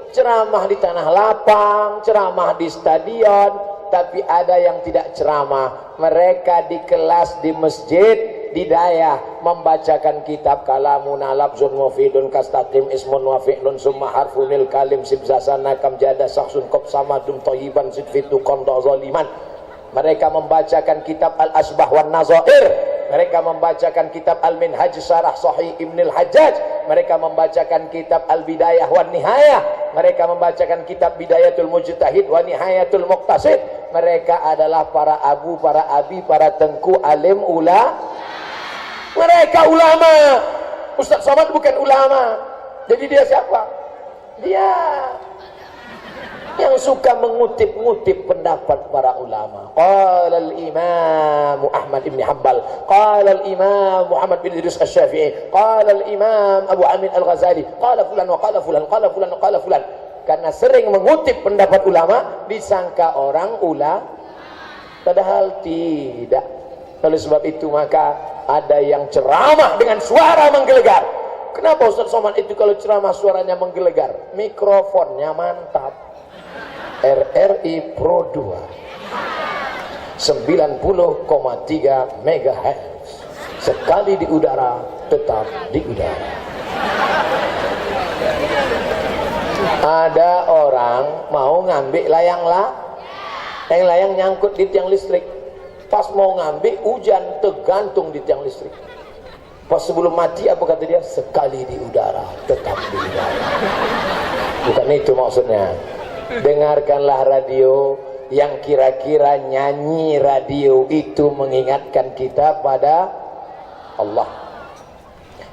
ceramah di tanah lapang, ceramah di stadion, tapi ada yang tidak ceramah. Mereka di kelas, di masjid, di daya membacakan kitab Kalamun Alabzun Mufidun Kastatim Ismun Wafi'lun Summa Harfunil Kalim Sibzasana Kamjada Saksun Kop Samadum Toyiban Sidfitu Kondo Zoliman. Mereka membacakan kitab Al-Asbah wan Nazair. Mereka membacakan kitab Al-Minhaj Syarah Sahih Ibnul Hajjaj. Mereka membacakan kitab Al-Bidayah wan Nihayah. Mereka membacakan kitab Bidayatul Mujtahid wa Nihayatul Muqtasid. Mereka adalah para abu, para abi, para tengku, alim, Mereka ulama. Ustaz Somad bukan ulama. Jadi dia siapa? Dia yang suka mengutip-ngutip pendapat para ulama. Qala al-Imam Ahmad bin Hanbal, qala al-Imam Muhammad bin Idris Asy-Syafi'i, qala al-Imam Abu Amin Al-Ghazali, qala fulan wa qala fulan, qala fulan wa qala fulan. Karena sering mengutip pendapat ulama disangka orang ulama, padahal tidak. Oleh sebab itu maka ada yang ceramah dengan suara menggelegar. Kenapa Ustaz Somad itu kalau ceramah suaranya menggelegar? Mikrofonnya mantap. RRI Pro 2 90,3 MHz. Sekali di udara, tetap di udara. Ada orang mau ngambil layang nyangkut di tiang listrik. Pas mau ngambil, hujan tergantung di tiang listrik. Pas sebelum mati, apa kata dia? Sekali di udara, tetap di udara. Bukan itu maksudnya. Dengarkanlah radio yang kira-kira nyanyi radio itu mengingatkan kita pada Allah.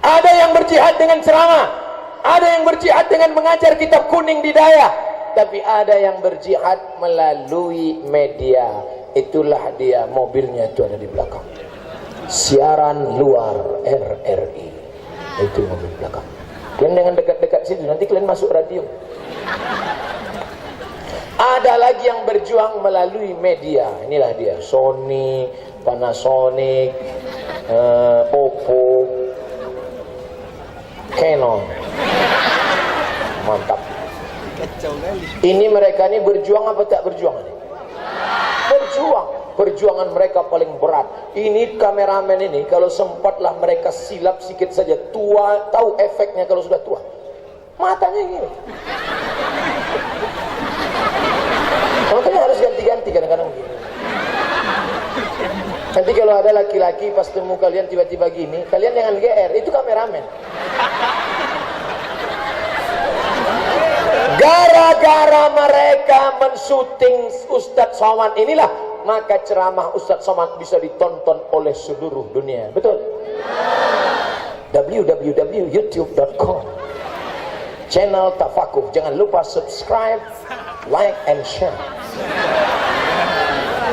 Ada yang berjihad dengan ceramah, ada yang berjihad dengan mengajar kitab kuning di daya, tapi ada yang berjihad melalui media. Itulah dia, mobilnya itu ada di belakang. Siaran luar RRI, itu mobil belakang. Kalian dengan dekat-dekat situ, nanti kalian masuk radio. Ada lagi yang berjuang melalui media. Inilah dia, Sony, Panasonic, Oppo, Canon. Mantap. Ini mereka ini berjuang apa tak berjuang? Berjuang. Perjuangan mereka paling berat. Ini kameramen ini, kalau sempatlah mereka silap sedikit saja, tua, tahu efeknya kalau sudah tua. Matanya gini. Makanya harus ganti-ganti kadang-kadang gini. Nanti kalau ada laki-laki pas temu kalian tiba-tiba gini, kalian jangan GR, itu kameramen. Gara-gara mereka mensyuting Ustadz Somad inilah, maka ceramah Ustadz Somad bisa ditonton oleh seluruh dunia. Betul? www.youtube.com Channel Tafakuh. Jangan lupa subscribe, like and share.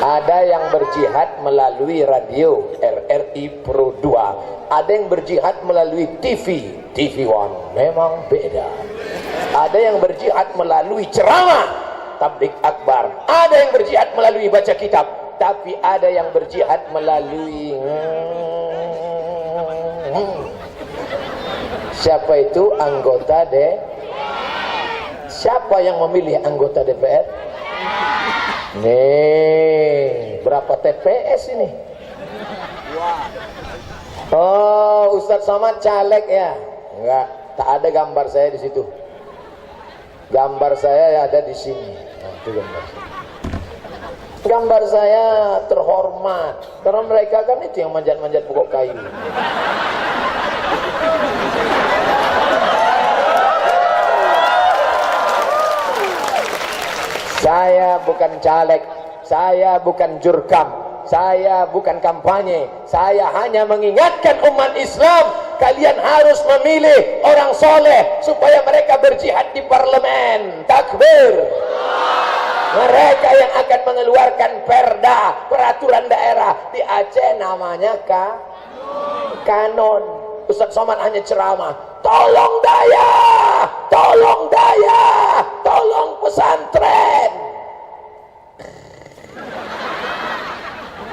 Ada yang berjihad melalui radio RRI Pro 2. Ada yang berjihad melalui TV One. Memang beda. Ada yang berjihad melalui ceramah tablik akbar. Ada yang berjihad melalui baca kitab. Tapi ada yang berjihad melalui siapa itu? Anggota Siapa yang memilih anggota DPR? Nih, berapa TPS ini? Oh, Ustadz Somad caleg ya? Enggak, tak ada gambar saya di situ. Gambar saya ada di sini. Nah, itu gambar saya. Gambar saya terhormat karena mereka kan itu yang manjat-manjat pokok kayu. Saya bukan caleg, saya bukan jurkam, saya bukan kampanye. Saya hanya mengingatkan umat Islam, kalian harus memilih orang soleh supaya mereka berjihad di parlemen. Takbir. Mereka yang akan mengeluarkan perda, peraturan daerah di Aceh namanya kanon. Ustadz Somad hanya ceramah, tolong daya, tolong daya, tolong pesantren.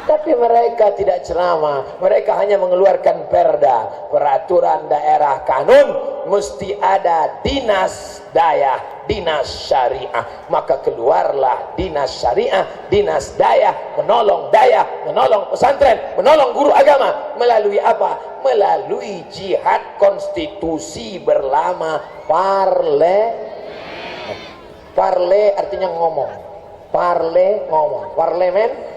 Tapi mereka tidak ceramah, mereka hanya mengeluarkan perda, peraturan daerah, kanun, mesti ada dinas daya, dinas syariah. Maka keluarlah dinas syariah, dinas daya, menolong pesantren, menolong guru agama. Melalui apa? Melalui jihad konstitusi berlama parle. Parle artinya ngomong. Parle ngomong. Parlemen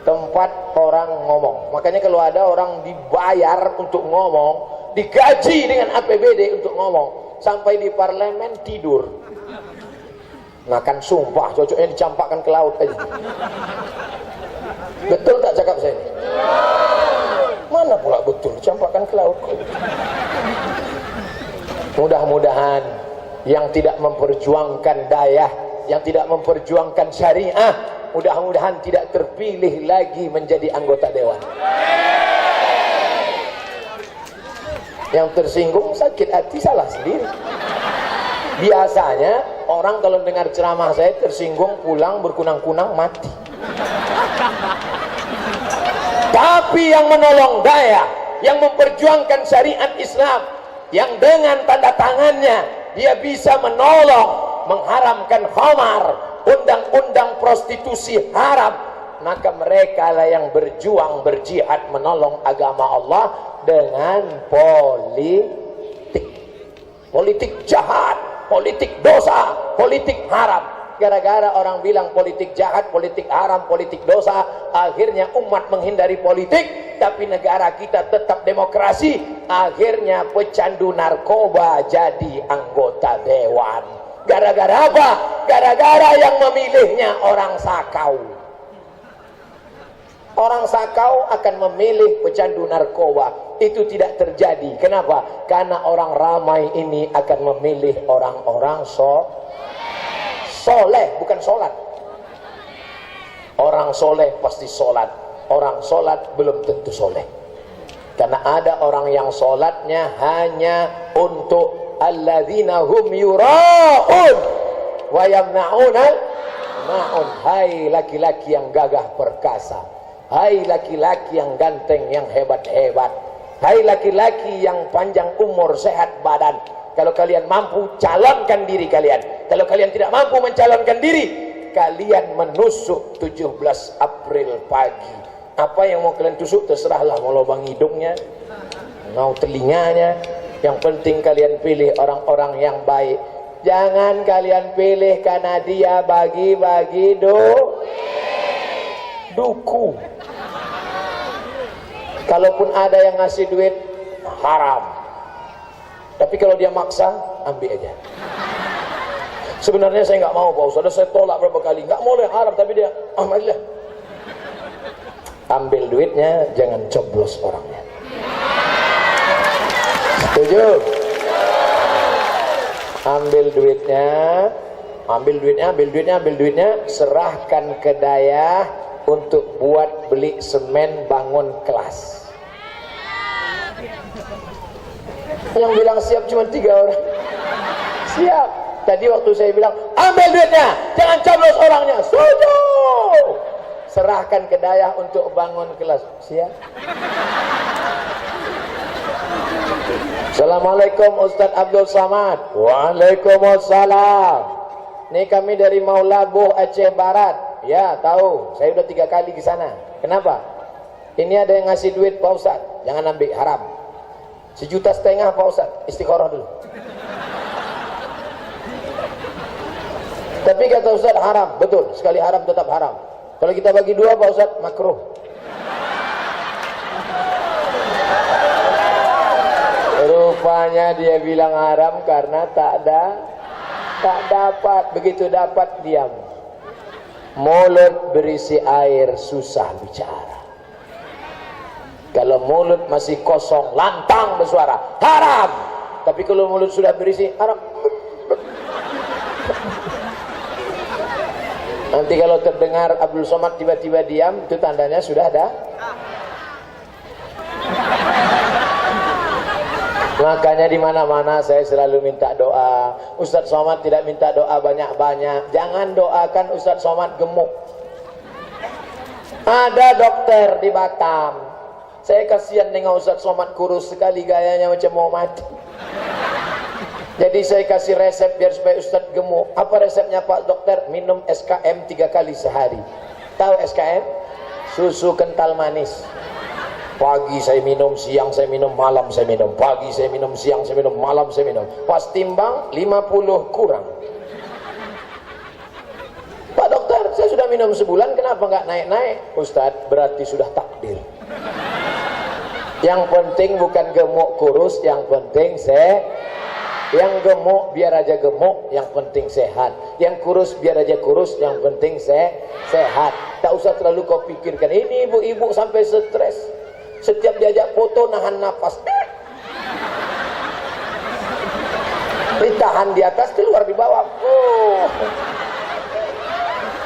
tempat orang ngomong. Makanya kalau ada orang dibayar untuk ngomong, digaji dengan APBD untuk ngomong, sampai di parlemen tidur, makan sumpah, cocoknya dicampakkan ke laut aja. Betul tak cakap saya ini? Mana pula betul dicampakkan ke laut? Mudah-mudahan yang tidak memperjuangkan dayah, yang tidak memperjuangkan syariah, mudah-mudahan tidak terpilih lagi menjadi anggota dewan. Yang tersinggung sakit hati salah sendiri. Biasanya orang kalau dengar ceramah saya tersinggung, pulang berkunang-kunang, mati. Tapi yang menolong daya, yang memperjuangkan syariat Islam, yang dengan tanda tangannya dia bisa menolong mengharamkan khamar, undang-undang prostitusi haram, maka mereka lah yang berjuang, berjihad menolong agama Allah dengan politik jahat, politik dosa, politik haram. Gara-gara orang bilang politik jahat, politik haram, politik dosa, akhirnya umat menghindari politik, tapi negara kita tetap demokrasi. Akhirnya pecandu narkoba jadi anggota dewan. Gara-gara apa? Gara-gara yang memilihnya orang sakau. Orang sakau akan memilih pecandu narkoba. Itu tidak terjadi. Kenapa? Karena orang ramai ini akan memilih orang-orang soleh, bukan sholat. Orang soleh pasti sholat. Orang sholat belum tentu soleh. Karena ada orang yang sholatnya hanya untuk alladzina hum yura'un wa yamna'unal ma'un. Hai laki-laki yang gagah perkasa, hai laki-laki yang ganteng, yang hebat-hebat, hai laki-laki yang panjang umur, sehat badan. Kalau kalian mampu, calonkan diri kalian. Kalau kalian tidak mampu mencalonkan diri, kalian menusuk 17 April pagi. Apa yang mau kalian tusuk terserahlah, mau lubang hidungnya, mau telinganya. Yang penting kalian pilih orang-orang yang baik. Jangan kalian pilih karena dia bagi-bagi duku. Kalaupun ada yang ngasih duit, haram. Tapi kalau dia maksa, ambil aja. Sebenarnya saya nggak mau, Pak Ustaz. Saya tolak berapa kali. Nggak boleh, haram. Tapi dia, ambillah. Ambil duitnya, jangan coblos orangnya. Setuju? Ambil duitnya, serahkan ke Dayah untuk buat beli semen bangun kelas. Yang bilang siap cuma 3 orang. Siap. Tadi waktu saya bilang ambil duitnya, jangan coblos orangnya. Setuju. Serahkan ke Dayah untuk bangun kelas. Siap. Assalamualaikum Ustadz Abdul Samad. Waalaikumsalam. Ini kami dari Maulaboh, Aceh Barat. Ya tahu, saya udah 3 kali ke sana. Kenapa? Ini ada yang ngasih duit Pak Ustadz, jangan ambil, haram. 1,5 juta Pak Ustadz, istikharah dulu. Tapi kata Ustadz haram, betul, sekali haram tetap haram. Kalau kita bagi 2 Pak Ustadz, makruh. Rupanya dia bilang haram karena tak dapat. Begitu dapat diam. Mulut berisi air susah bicara. Kalau mulut masih kosong, lantang bersuara, haram. Tapi kalau mulut sudah berisi, haram. Nanti kalau terdengar Abdul Somad tiba-tiba diam, itu tandanya sudah ada. Makanya di mana-mana saya selalu minta doa. Ustadz Somad tidak minta doa banyak-banyak. Jangan doakan Ustadz Somad gemuk. Ada dokter di Batam. Saya kasihan dengan Ustadz Somad kurus sekali, gayanya macam mau mati. Jadi saya kasih resep biar supaya Ustadz gemuk. Apa resepnya Pak Dokter? Minum SKM 3 kali sehari. Tahu SKM? Susu kental manis. Pagi saya minum, siang saya minum, malam saya minum. Pagi saya minum, siang saya minum, malam saya minum. Pas timbang 50 kurang. Pak Dokter, saya sudah minum sebulan, kenapa nggak naik-naik? Ustadz, berarti sudah takdir. Yang penting bukan gemuk kurus, yang penting yang gemuk biar aja gemuk, yang penting sehat. Yang kurus biar aja kurus, yang penting sehat. Tak usah terlalu kau pikirkan. Ini ibu-ibu sampai stres. Setiap diajak foto nahan nafas. Ditahan di atas, keluar di bawah.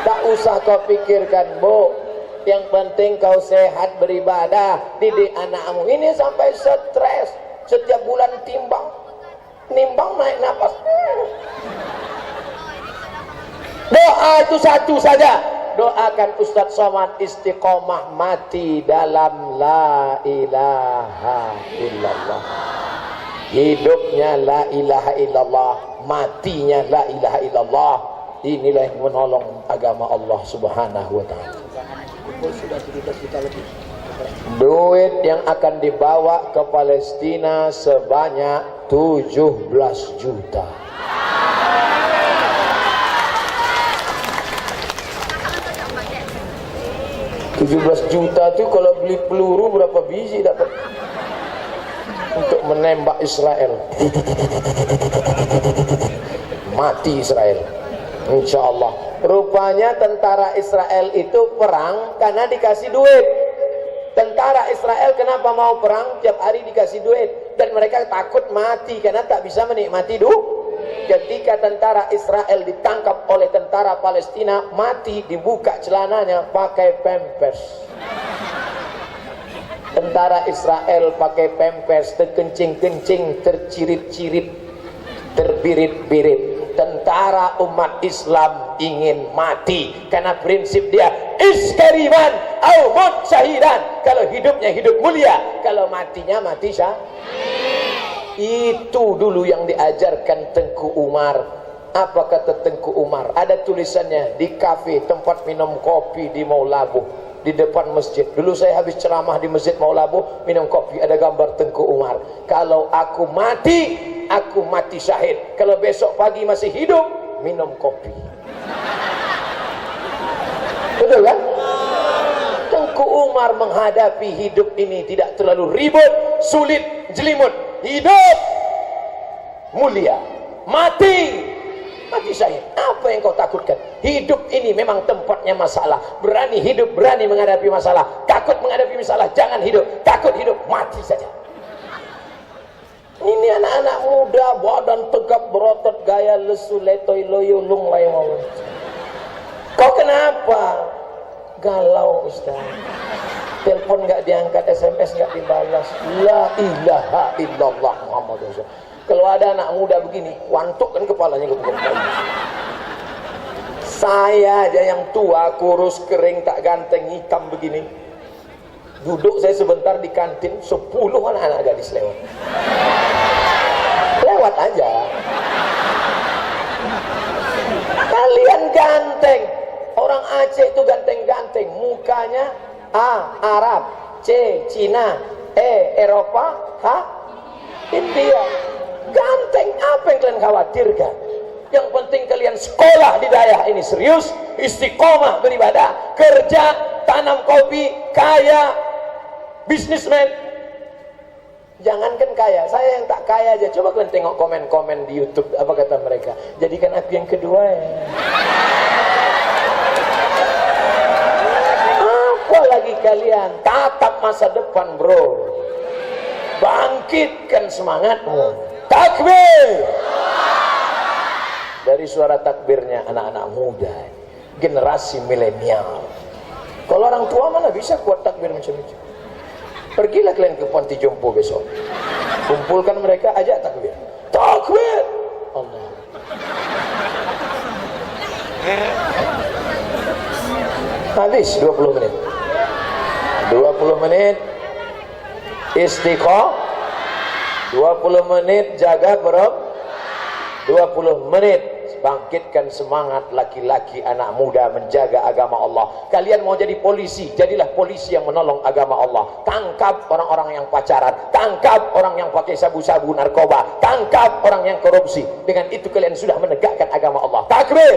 Tak usah kau pikirkan, Bu. Yang penting kau sehat beribadah, didik anakmu. Ini sampai stres. Setiap bulan nimbang naik nafas. Doa itu satu saja. Doakan Ustadz Somad istiqomah mati dalam la ilaha illallah. Hidupnya la ilaha illallah, matinya la ilaha illallah. Inilah yang menolong agama Allah Subhanahu wa taala. Duit yang akan dibawa ke Palestina sebanyak 17 juta. $17 juta itu kalau beli peluru berapa biji dapat untuk menembak Israel? Mati Israel, insya Allah. Rupanya tentara Israel itu perang karena dikasih duit. Tentara Israel kenapa mau perang? Tiap hari dikasih duit, dan mereka takut mati karena tak bisa menikmati Ketika tentara Israel ditangkap oleh tentara Palestina, mati, dibuka celananya pakai pampers. Tentara Israel pakai pampers, terkencing-kencing, tercirit-cirit, terbirit-birit. Tentara umat Islam ingin mati karena prinsip dia iskariman au mut syahidan. Kalau hidupnya hidup mulia, kalau matinya mati syahid. Itu dulu yang diajarkan Tengku Umar. Apa kata Tengku Umar? Ada tulisannya di kafe tempat minum kopi di Maulabuh, di depan masjid. Dulu saya habis ceramah di masjid Maulabuh, minum kopi, ada gambar Tengku Umar. Kalau aku mati syahid. Kalau besok pagi masih hidup, minum kopi. Betul kan? Tengku Umar menghadapi hidup ini tidak terlalu ribut, sulit, jelimut. Hidup mulia, mati syahid. Apa yang kau takutkan? Hidup ini memang tempatnya masalah. Berani hidup, berani menghadapi masalah. Takut menghadapi masalah, jangan hidup. Takut hidup, mati saja. Ini anak-anak muda, badan tegap berotot, gaya lesu, letoy, loyo, lung, layong. Kau kenapa? Galau, Ustaz. Telepon nggak diangkat, SMS nggak dibalas. La ilaha illallah Muhammad Rasulullah. Kalau ada anak muda begini, wantukkan kepalanya ke bawah. Saya aja yang tua, kurus, kering, tak ganteng, hitam begini. Duduk saya sebentar di kantin, 10 anak-anak gadis lewat. Lewat aja. Kalian ganteng. Orang Aceh itu ganteng-ganteng, mukanya A. Arab, C. Cina, E. Eropa, H. India. Ganteng, apa yang kalian khawatirkan? Yang penting kalian sekolah di daerah ini serius, istiqomah beribadah, kerja, tanam kopi, kaya, bisnismen. Jangankan kaya, saya yang tak kaya aja. Coba kalian tengok komen-komen di YouTube, apa kata mereka? Jadikan aku yang kedua ya. Lagi kalian tatap masa depan, bro. Bangkitkan semangatmu. Takbir. Dari suara takbirnya anak-anak muda, generasi milenial. Kalau orang tua mana bisa kuat takbir macam itu? Pergilah kalian ke Panti Jompo besok, kumpulkan mereka, ajak takbir. Takbir Allah. Habis 20 menit. 20 menit istiqomah, 20 menit jaga perut, 20 menit bangkitkan semangat laki-laki anak muda menjaga agama Allah. Kalian mau jadi polisi, jadilah polisi yang menolong agama Allah. Tangkap orang-orang yang pacaran, tangkap orang yang pakai sabu-sabu narkoba, tangkap orang yang korupsi. Dengan itu kalian sudah menegakkan agama Allah. Takbir.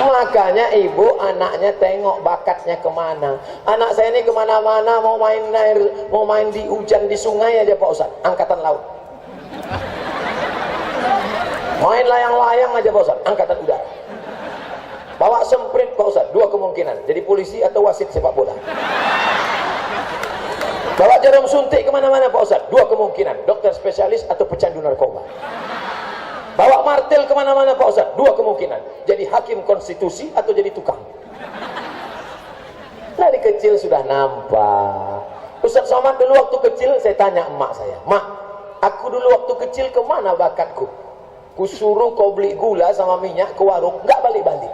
Makanya ibu anaknya tengok bakatnya kemana. Anak saya ini kemana-mana, mau main air, mau main di hujan di sungai aja Pak Ustaz, angkatan laut. Main layang-layang aja Pak Ustaz, angkatan udara. Bawa semprit Pak Ustaz, 2 kemungkinan, jadi polisi atau wasit sepak bola. Bawa jarum suntik kemana-mana Pak Ustaz, 2 kemungkinan, dokter spesialis atau pecandu narkoba. Bawa martil kemana-mana Pak Ustaz, 2 kemungkinan, jadi hakim konstitusi atau jadi tukang. Dari kecil sudah nampak. Ustaz Somad dulu waktu kecil, saya tanya emak saya, Mak, aku dulu waktu kecil kemana bakatku? Kusuruh kau beli gula sama minyak ke warung, nggak balik-balik.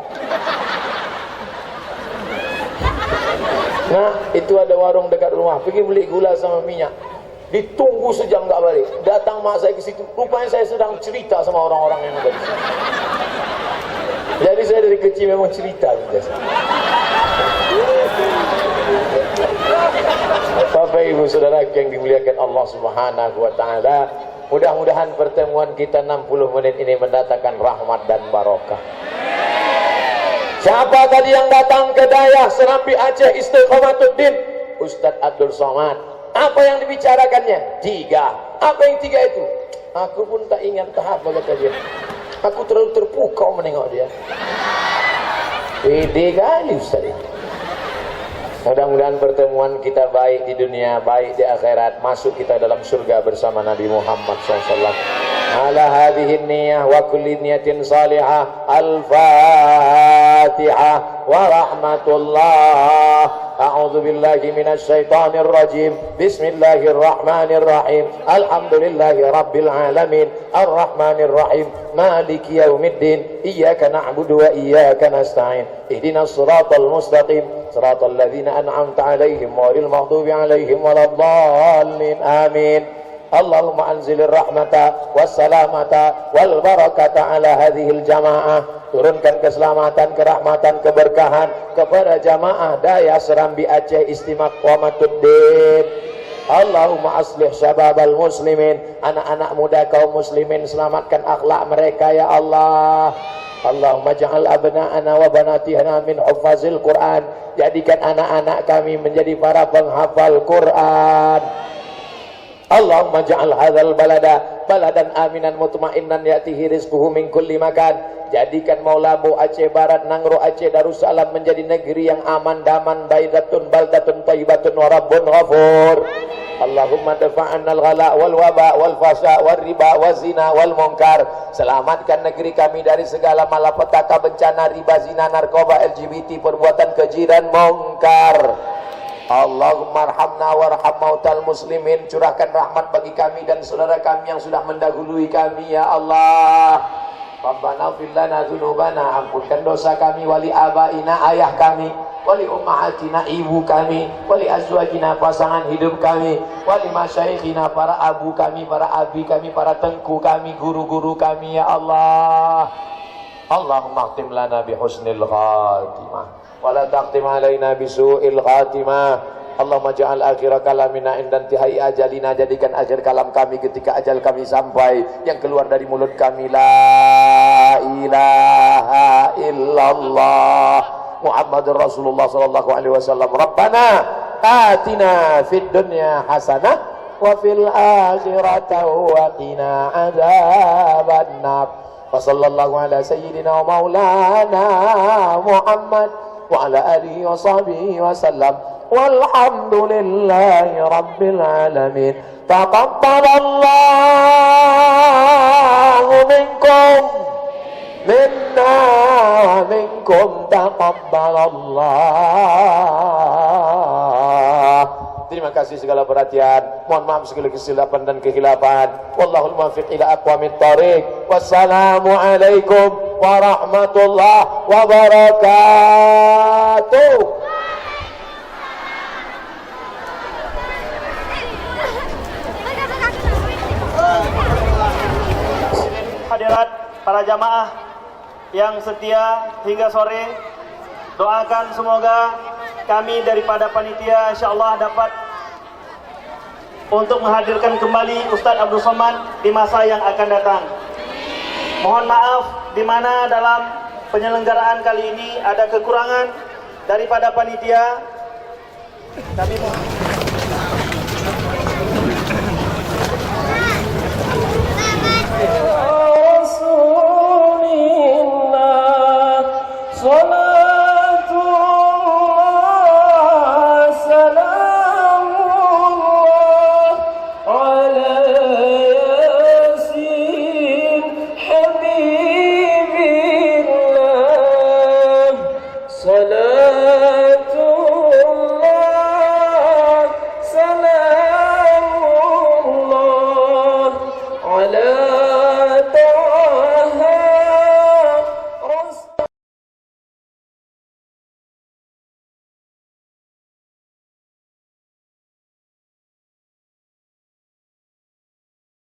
Nah, itu ada warung dekat rumah, pergi beli gula sama minyak. Ditunggu sejam nggak balik. Datang mak saya ke situ. Rupanya saya sedang cerita sama orang-orang yang ada di situ. Jadi saya dari kecil memang cerita biasa. Bapak Ibu Saudara yang dimuliakan Allah Subhanahu wa taala, mudah-mudahan pertemuan kita 60 menit ini mendatangkan rahmat dan barokah. Siapa tadi yang datang ke Dayah Serambi Aceh Istiqomatuddin? Ustadz Abdul Somad. Apa yang dibicarakannya? 3. Apa yang 3 itu? Aku pun tak ingat tahap kata dia. Aku terlalu terpukau menengok dia. Pede kali Ustaz itu. Mudah-mudahan pertemuan kita baik di dunia, baik di akhirat, masuk kita dalam surga bersama Nabi Muhammad SAW. Ala hadhihi niyah wa kulli niyatin salihah. Al-Fatihah wa rahmatullah. A'udzu billahi minasy syaithanir rajim. Bismillahirrahmanirrahim. Alhamdulillahi rabbil alamin. Arrahmanir rahim. Maliki yaumiddin. Iyyaka na'budu wa iyyaka nasta'in. Ihdinas siratal mustaqim. Siratal ladzina an'amta 'alaihim ghairil maghdubi 'alaihim waladdallin. Amin. Allahumma anzilir rahmata wassalamata wal barakata ala hadhil jamaah. Turunkan keselamatan, kerahmatan, keberkahan kepada jamaah Dayah Serambi Aceh Istiqomatuddin. Allahumma aslih syababal muslimin, anak-anak muda kaum muslimin, selamatkan akhlak mereka ya Allah. Allahumma ja'al abna'ana wa banatina min huffazil Quran. Jadikan anak-anak kami menjadi para penghafal Quran. Allahumma ja'al hadzal balada baladan aminan mutmainnan ya'tihi rizquhu min kulli makan. Jadikan Maulabu Aceh Barat, Nangro Aceh Darussalam menjadi negeri yang aman, daman, baidatun, baldatun, thayyibatun, wa rabbun ghafur. Allahumma dafa'anna al-ghala wal waba wal fasha wal riba wal zina wal munkar. Selamatkan negeri kami dari segala malapetaka, bencana, riba, zina, narkoba, LGBT, perbuatan keji dan munkar. Allahumma arhamna warham mautal muslimin. Curahkan rahmat bagi kami dan saudara kami yang sudah mendahului kami ya Allah. Rabbana fir lana dzunubana, ampunkan dosa kami, wali abaina, ayah kami, wali ummahatina, ibu kami, wali azwajina, pasangan hidup kami, wali masyayikhina, para abu kami, para abi kami, para tengku kami, guru-guru kami ya Allah. Allahumma khtim lana bi husnil khatimah wa la taqtim alaina bi su'il khatimah. Allahumma ja'al akhir kalamina inda intihai ajalina. Jadikan akhir kalam kami ketika ajal kami sampai, yang keluar dari mulut kami la ilaha illallah Muhammadur Rasulullah sallallahu alaihi wasallam. Rabbana atina fid dunya hasanah wa fil akhirati wa qina adzabannar. Wa sallallahu ala sayyidina wa maulana Muhammad wa ala alihi wa sahbihi wa sallam. Walhamdulillahi rabbil alamin. Taqabbalallahu minkum minna wa minkum taqabbalallah. Terima kasih segala perhatian. Mohon maaf segala kesilapan dan kekhilafan. Wallahul muwaffiq ila aqwamit thoriq. Wassalamu alaikum warahmatullahi wabarakatuh. Hadirat para jamaah yang setia hingga sore, doakan semoga kami daripada panitia insyaallah dapat untuk menghadirkan kembali Ustadz Abdul Somad di masa yang akan datang. Mohon maaf di mana dalam penyelenggaraan kali ini ada kekurangan daripada panitia. Kami mohon